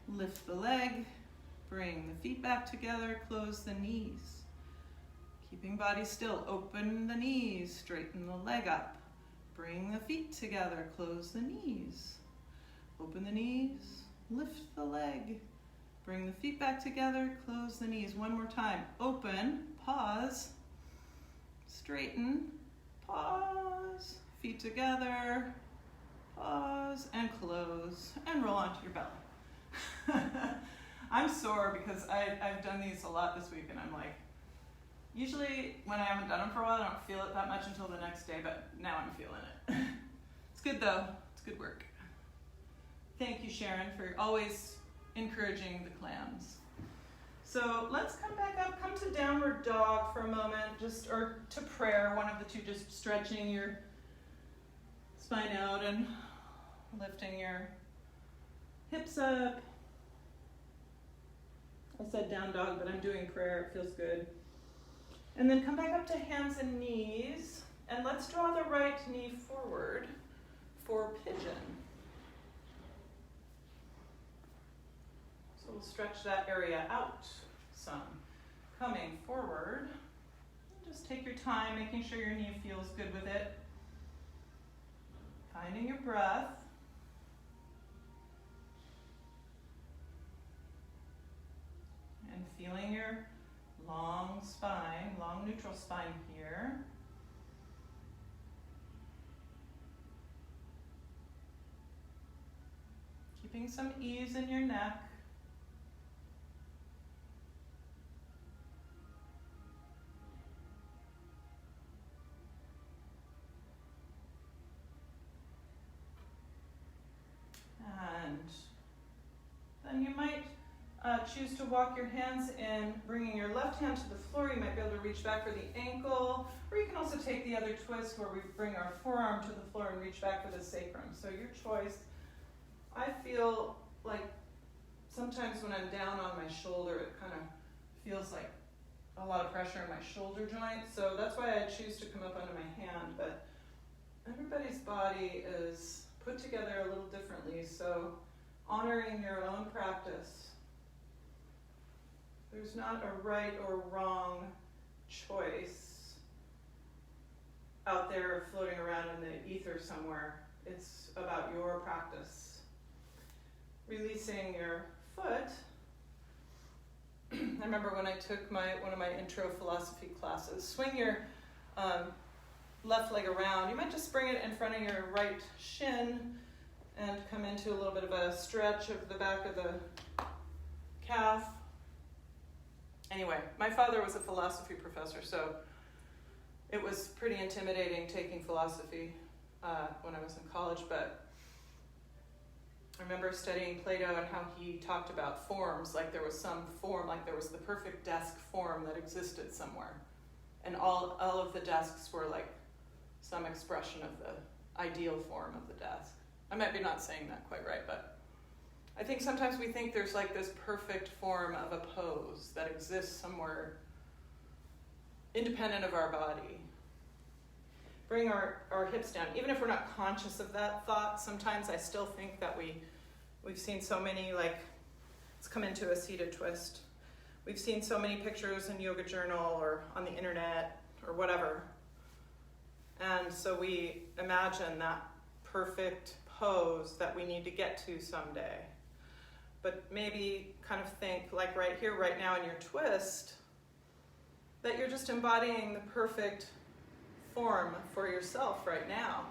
[SPEAKER 1] lift the leg, bring the feet back together, close the knees. Keeping body still, open the knees, straighten the leg up, bring the feet together, close the knees. Open the knees, lift the leg, bring the feet back together, close the knees. One more time, open, pause, straighten, pause, feet together, pause, and close, and roll onto your belly. I'm sore because I've done these a lot this week, and I'm like, usually when I haven't done them for a while, I don't feel it that much until the next day, but now I'm feeling it. It's good though, it's good work. Thank you, Sharon, for always encouraging the clams. So let's come back up, come to downward dog for a moment, or to prayer, one of the two, just stretching your spine out and lifting your hips up. I said down dog, but I'm doing prayer, it feels good. And then come back up to hands and knees, and let's draw the right knee forward for pigeon. So we'll stretch that area out some. Coming forward, just take your time, making sure your knee feels good with it. Finding your breath. And feeling your long spine, long neutral spine here. Keeping some ease in your neck. And then you might choose to walk your hands in, bringing your left hand to the floor. You might be able to reach back for the ankle, or you can also take the other twist where we bring our forearm to the floor and reach back for the sacrum. So your choice. I feel like sometimes when I'm down on my shoulder, it kind of feels like a lot of pressure in my shoulder joint. So that's why I choose to come up under my hand. But everybody's body is put together a little differently. So honoring your own practice. There's not a right or wrong choice out there floating around in the ether somewhere. It's about your practice. Releasing your foot. I remember when I took one of my intro philosophy classes, swing your left leg around. You might just bring it in front of your right shin and come into a little bit of a stretch of the back of the calf. Anyway, my father was a philosophy professor, so it was pretty intimidating taking philosophy when I was in college, but I remember studying Plato and how he talked about forms, like there was some form, like there was the perfect desk form that existed somewhere. And all of the desks were like some expression of the ideal form of the desk. I might be not saying that quite right, but I think sometimes we think there's like this perfect form of a pose that exists somewhere independent of our body. Bring our hips down. Even if we're not conscious of that thought, sometimes I still think that we've seen so many, like, let's come into a seated twist. We've seen so many pictures in Yoga Journal or on the internet or whatever. And so we imagine that perfect pose that we need to get to someday. But maybe kind of think, like right here, right now in your twist, that you're just embodying the perfect form for yourself right now,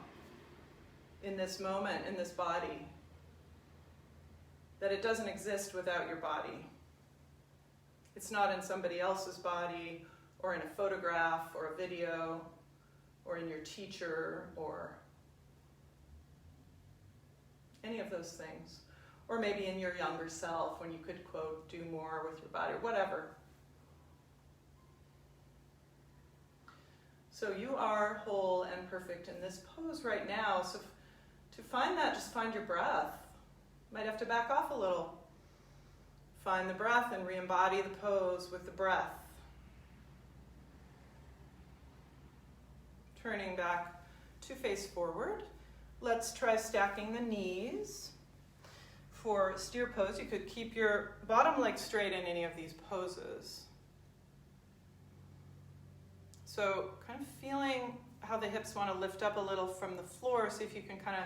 [SPEAKER 1] in this moment, in this body. that it doesn't exist without your body. It's not in somebody else's body, or in a photograph, or a video, or in your teacher, or any of those things. Or maybe in your younger self when you could, quote, do more with your body, or whatever. So you are whole and perfect in this pose right now. So to find that, just find your breath. Might have to back off a little. Find the breath and re-embody the pose with the breath. Turning back to face forward. Let's try stacking the knees. For steer pose, you could keep your bottom leg straight in any of these poses. So kind of feeling how the hips want to lift up a little from the floor. See if you can kind of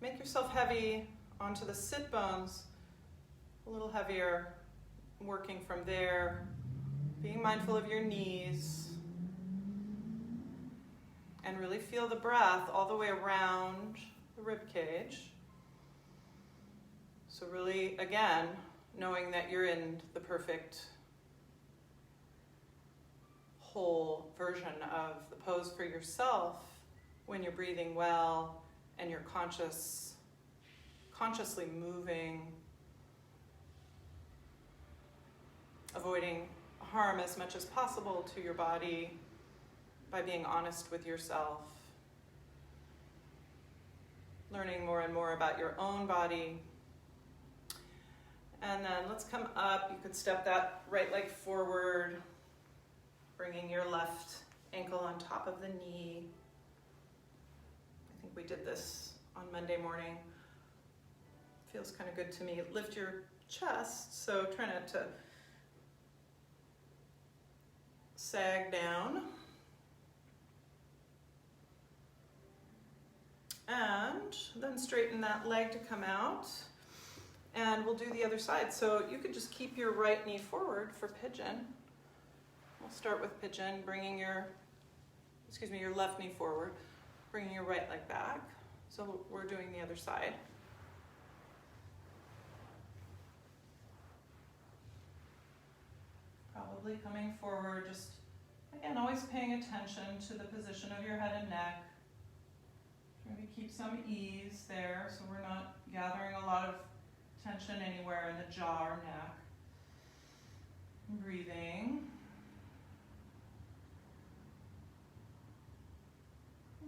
[SPEAKER 1] make yourself heavy onto the sit bones, a little heavier, working from there. Being mindful of your knees. And really feel the breath all the way around the rib cage. So really, again, knowing that you're in the perfect whole version of the pose for yourself when you're breathing well and you're consciously moving, avoiding harm as much as possible to your body by being honest with yourself, learning more and more about your own body. And then let's come up. You could step that right leg forward, bringing your left ankle on top of the knee. I think we did this on Monday morning. Feels kind of good to me. Lift your chest, so try not to sag down. And then straighten that leg to come out. And we'll do the other side. So you could just keep your right knee forward for pigeon. We'll start with pigeon, bringing your left knee forward, bringing your right leg back. So we're doing the other side. Probably coming forward, just again, always paying attention to the position of your head and neck. Trying to keep some ease there so we're not gathering a lot of tension anywhere in the jaw or neck. Breathing.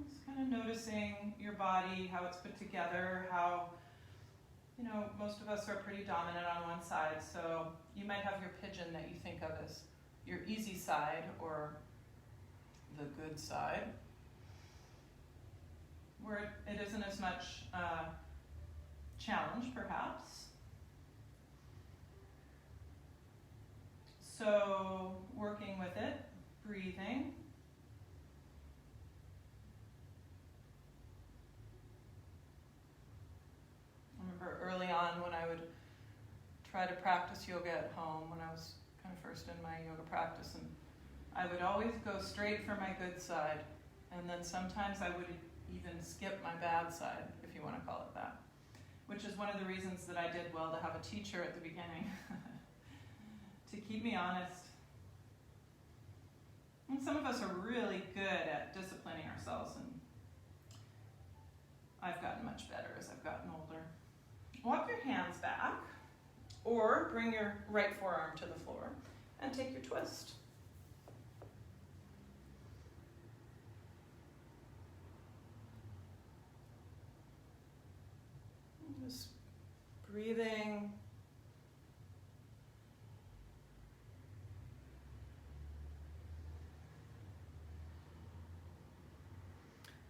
[SPEAKER 1] Just kind of noticing your body, how it's put together, how, most of us are pretty dominant on one side, so you might have your pigeon that you think of as your easy side or the good side, where it isn't as much challenge, perhaps. So, working with it, breathing. I remember early on when I would try to practice yoga at home, when I was kind of first in my yoga practice, and I would always go straight for my good side, and then sometimes I would even skip my bad side, if you want to call it that, which is one of the reasons that I did well to have a teacher at the beginning. To keep me honest. And some of us are really good at disciplining ourselves, and I've gotten much better as I've gotten older. Walk your hands back, or bring your right forearm to the floor, and take your twist. Just breathing.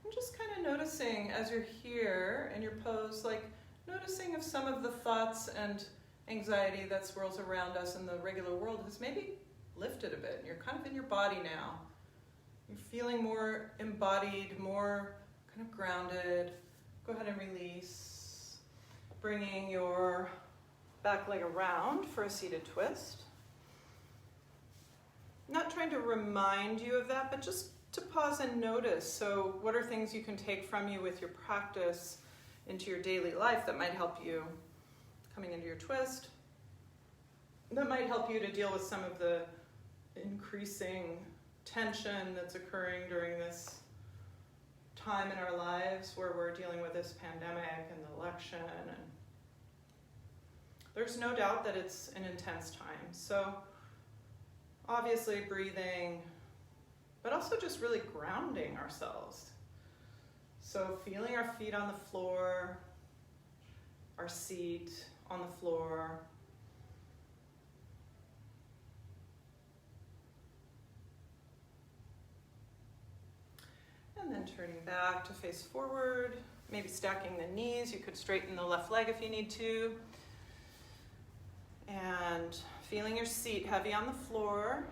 [SPEAKER 1] And just kind of noticing as you're here in your pose, like noticing if some of the thoughts and anxiety that swirls around us in the regular world has maybe lifted a bit. You're kind of in your body now. You're feeling more embodied, more kind of grounded. Go ahead and release. Bringing your back leg around for a seated twist. Not trying to remind you of that, but just to pause and notice. So what are things you can take from you with your practice into your daily life that might help you coming into your twist. That might help you to deal with some of the increasing tension that's occurring during this time in our lives where we're dealing with this pandemic and the election. And there's no doubt that it's an intense time. So obviously breathing, but also just really grounding ourselves. So feeling our feet on the floor, our seat on the floor. And then turning back to face forward, maybe stacking the knees. You could straighten the left leg if you need to. And feeling your seat heavy on the floor,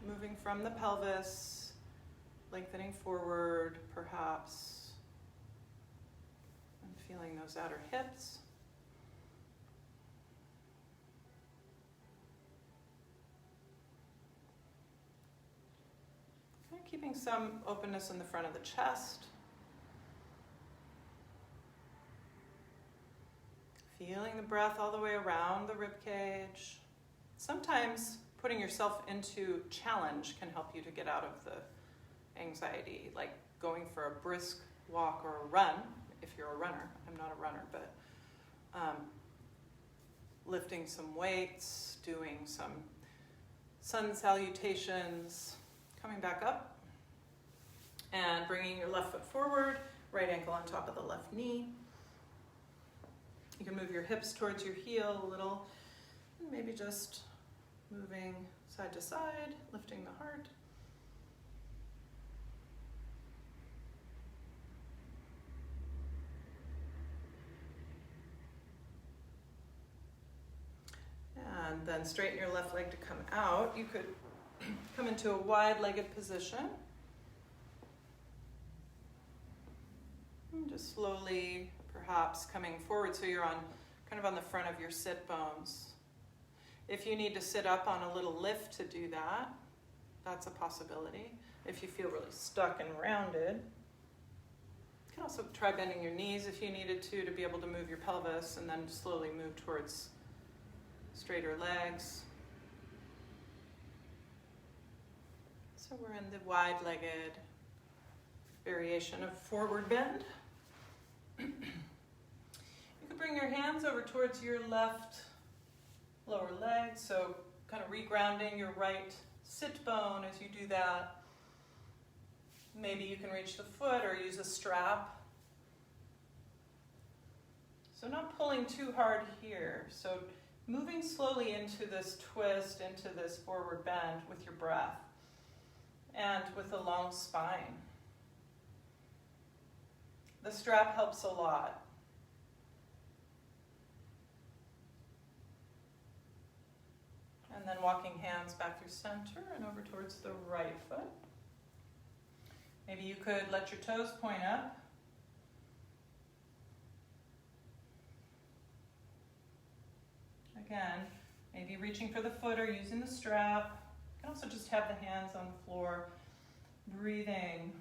[SPEAKER 1] moving from the pelvis, lengthening forward perhaps, and feeling those outer hips. Keeping some openness in the front of the chest. Feeling the breath all the way around the rib cage. Sometimes putting yourself into challenge can help you to get out of the anxiety, like going for a brisk walk or a run, if you're a runner. I'm not a runner, but lifting some weights, doing some sun salutations, coming back up. And bringing your left foot forward, right ankle on top of the left knee. You can move your hips towards your heel a little, and maybe just moving side to side, lifting the heart. And then straighten your left leg to come out. You could come into a wide-legged position. And just slowly, perhaps coming forward so you're kind of on the front of your sit bones. If you need to sit up on a little lift to do that, that's a possibility. If you feel really stuck and rounded, you can also try bending your knees if you needed to be able to move your pelvis, and then slowly move towards straighter legs. So we're in the wide-legged variation of forward bend. You could bring your hands over towards your left lower leg, so kind of regrounding your right sit bone as you do that. Maybe you can reach the foot or use a strap. So not pulling too hard here. So moving slowly into this twist, into this forward bend with your breath and with a long spine. The strap helps a lot. And then walking hands back through center and over towards the right foot. Maybe you could let your toes point up. Again, maybe reaching for the foot or using the strap. You can also just have the hands on the floor, breathing.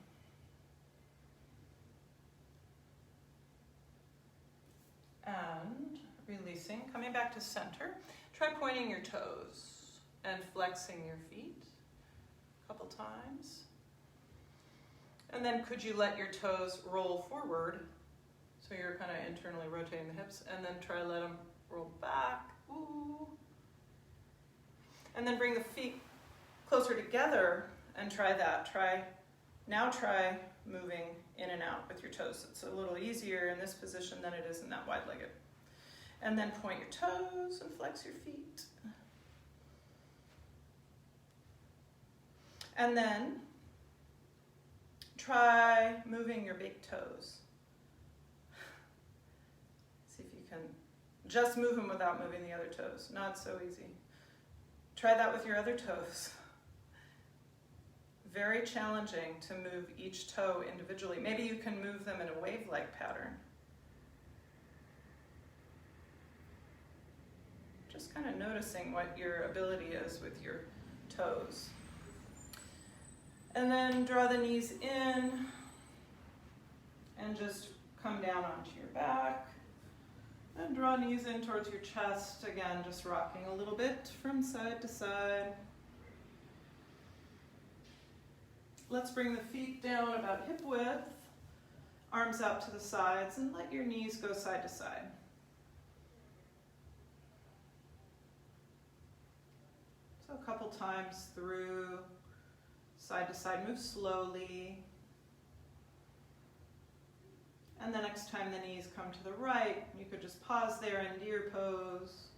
[SPEAKER 1] And releasing, coming back to center. Try pointing your toes and flexing your feet a couple times. And then could you let your toes roll forward? So you're kind of internally rotating the hips, and then try to let them roll back. Ooh. And then bring the feet closer together and try that. Now try moving in and out with your toes. It's a little easier in this position than it is in that wide-legged. And then point your toes and flex your feet. And then try moving your big toes. See if you can just move them without moving the other toes. Not so easy. Try that with your other toes. Very challenging to move each toe individually. Maybe you can move them in a wave-like pattern. Just kind of noticing what your ability is with your toes. And then draw the knees in and just come down onto your back and And draw knees in towards your chest. Again, just rocking a little bit from side to side. Let's bring the feet down about hip width, arms out to the sides, and let your knees go side to side. So a couple times through, side to side, move slowly. And the next time the knees come to the right, you could just pause there in deer pose,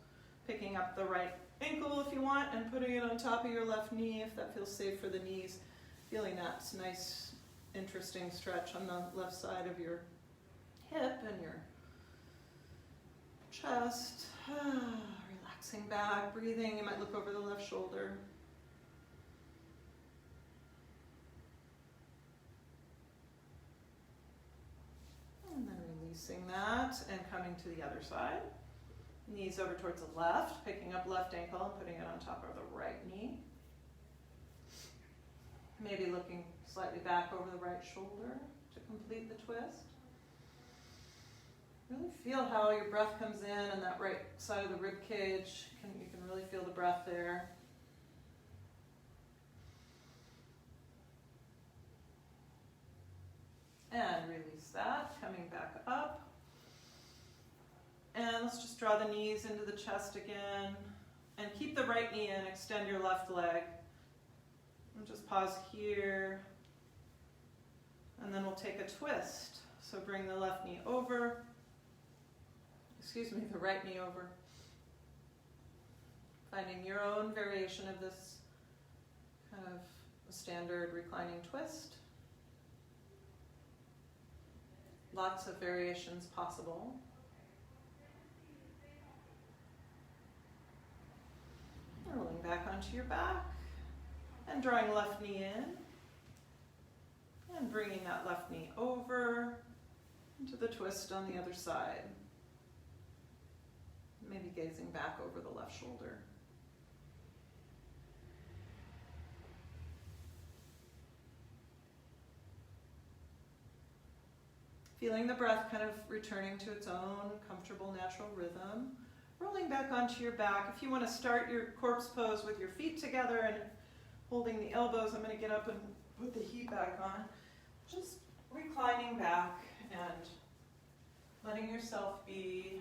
[SPEAKER 1] picking up the right ankle if you want and putting it on top of your left knee if that feels safe for the knees. Feeling that nice, interesting stretch on the left side of your hip and your chest. Relaxing back, breathing. You might look over the left shoulder. And then releasing that and coming to the other side. Knees over towards the left, picking up left ankle and putting it on top of the right knee. Maybe looking slightly back over the right shoulder to complete the twist. Really feel how your breath comes in and that right side of the rib cage. You can really feel the breath there. And release that, coming back up. And let's just draw the knees into the chest again. And keep the right knee in, extend your left leg. And just pause here. And then we'll take a twist. So bring the left knee over. The right knee over. Finding your own variation of this kind of standard reclining twist. Lots of variations possible. Rolling back onto your back. And drawing left knee in. And bringing that left knee over into the twist on the other side. Maybe gazing back over the left shoulder. Feeling the breath kind of returning to its own comfortable, natural rhythm. Rolling back onto your back. If you want to start your corpse pose with your feet together and holding the elbows, I'm going to get up and put the heat back on. Just reclining back and letting yourself be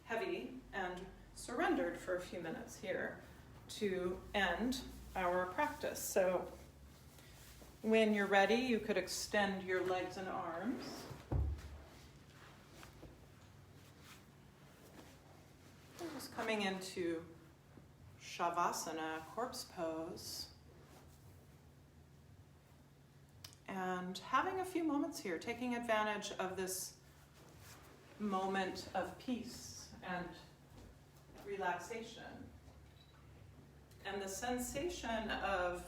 [SPEAKER 1] heavy and surrendered for a few minutes here to end our practice. So when you're ready, you could extend your legs and arms. And just coming into Shavasana, corpse pose. And having a few moments here, taking advantage of this moment of peace and relaxation. And the sensation of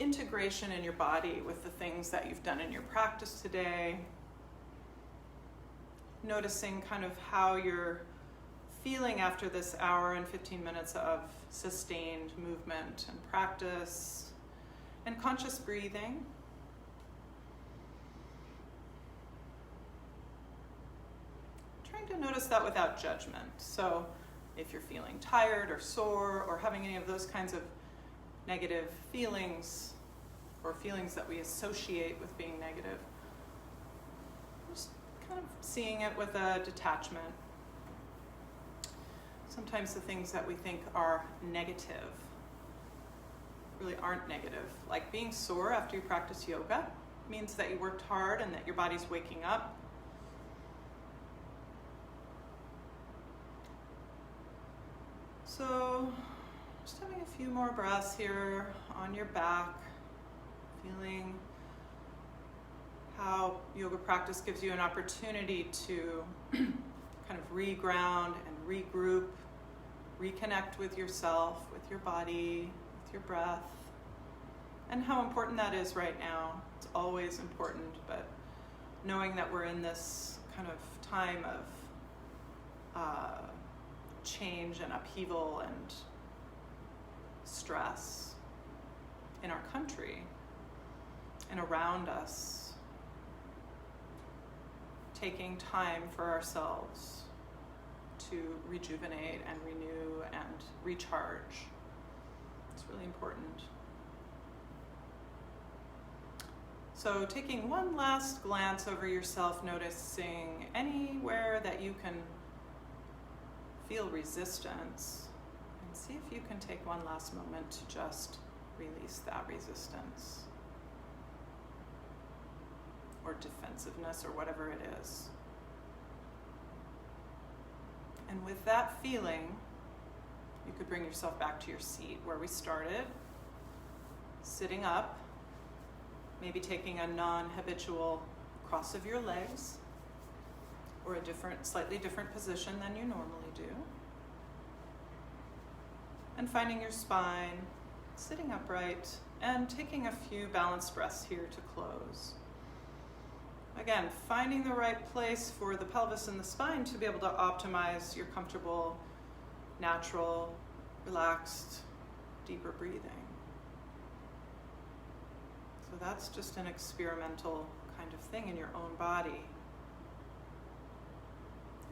[SPEAKER 1] integration in your body with the things that you've done in your practice today. Noticing kind of how you're feeling after this hour and 15 minutes of sustained movement and practice. And conscious breathing. Trying to notice that without judgment. So if you're feeling tired or sore or having any of those kinds of negative feelings or feelings that we associate with being negative, just kind of seeing it with a detachment. Sometimes the things that we think are negative really aren't negative. Like being sore after you practice yoga means that you worked hard and that your body's waking up. So just having a few more breaths here on your back, feeling how yoga practice gives you an opportunity to kind of reground and regroup, reconnect with yourself, with your body, your breath, and how important that is right now. It's always important, but knowing that we're in this kind of time of change and upheaval and stress in our country and around us. taking time for ourselves to rejuvenate and renew and recharge. It's really important. So taking one last glance over yourself, noticing anywhere that you can feel resistance, and see if you can take one last moment to just release that resistance or defensiveness or whatever it is. And with that feeling, you could bring yourself back to your seat where we started, sitting up, maybe taking a non-habitual cross of your legs or a slightly different position than you normally do. And finding your spine, sitting upright, and taking a few balanced breaths here to close. Again, finding the right place for the pelvis and the spine to be able to optimize your comfortable, natural, relaxed, deeper breathing. So that's just an experimental kind of thing in your own body.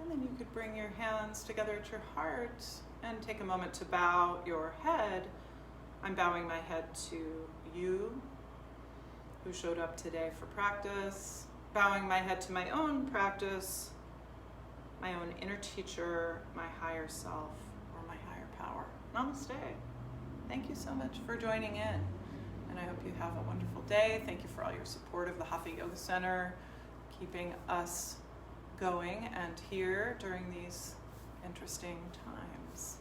[SPEAKER 1] And then you could bring your hands together at your heart and take a moment to bow your head. I'm bowing my head to you who showed up today for practice, bowing my head to my own practice, my own inner teacher, my higher self, or my higher power. Namaste. Thank you so much for joining in, and I hope you have a wonderful day. Thank you for all your support of the Hatha Yoga Center, keeping us going and here during these interesting times.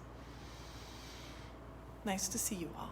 [SPEAKER 1] Nice to see you all.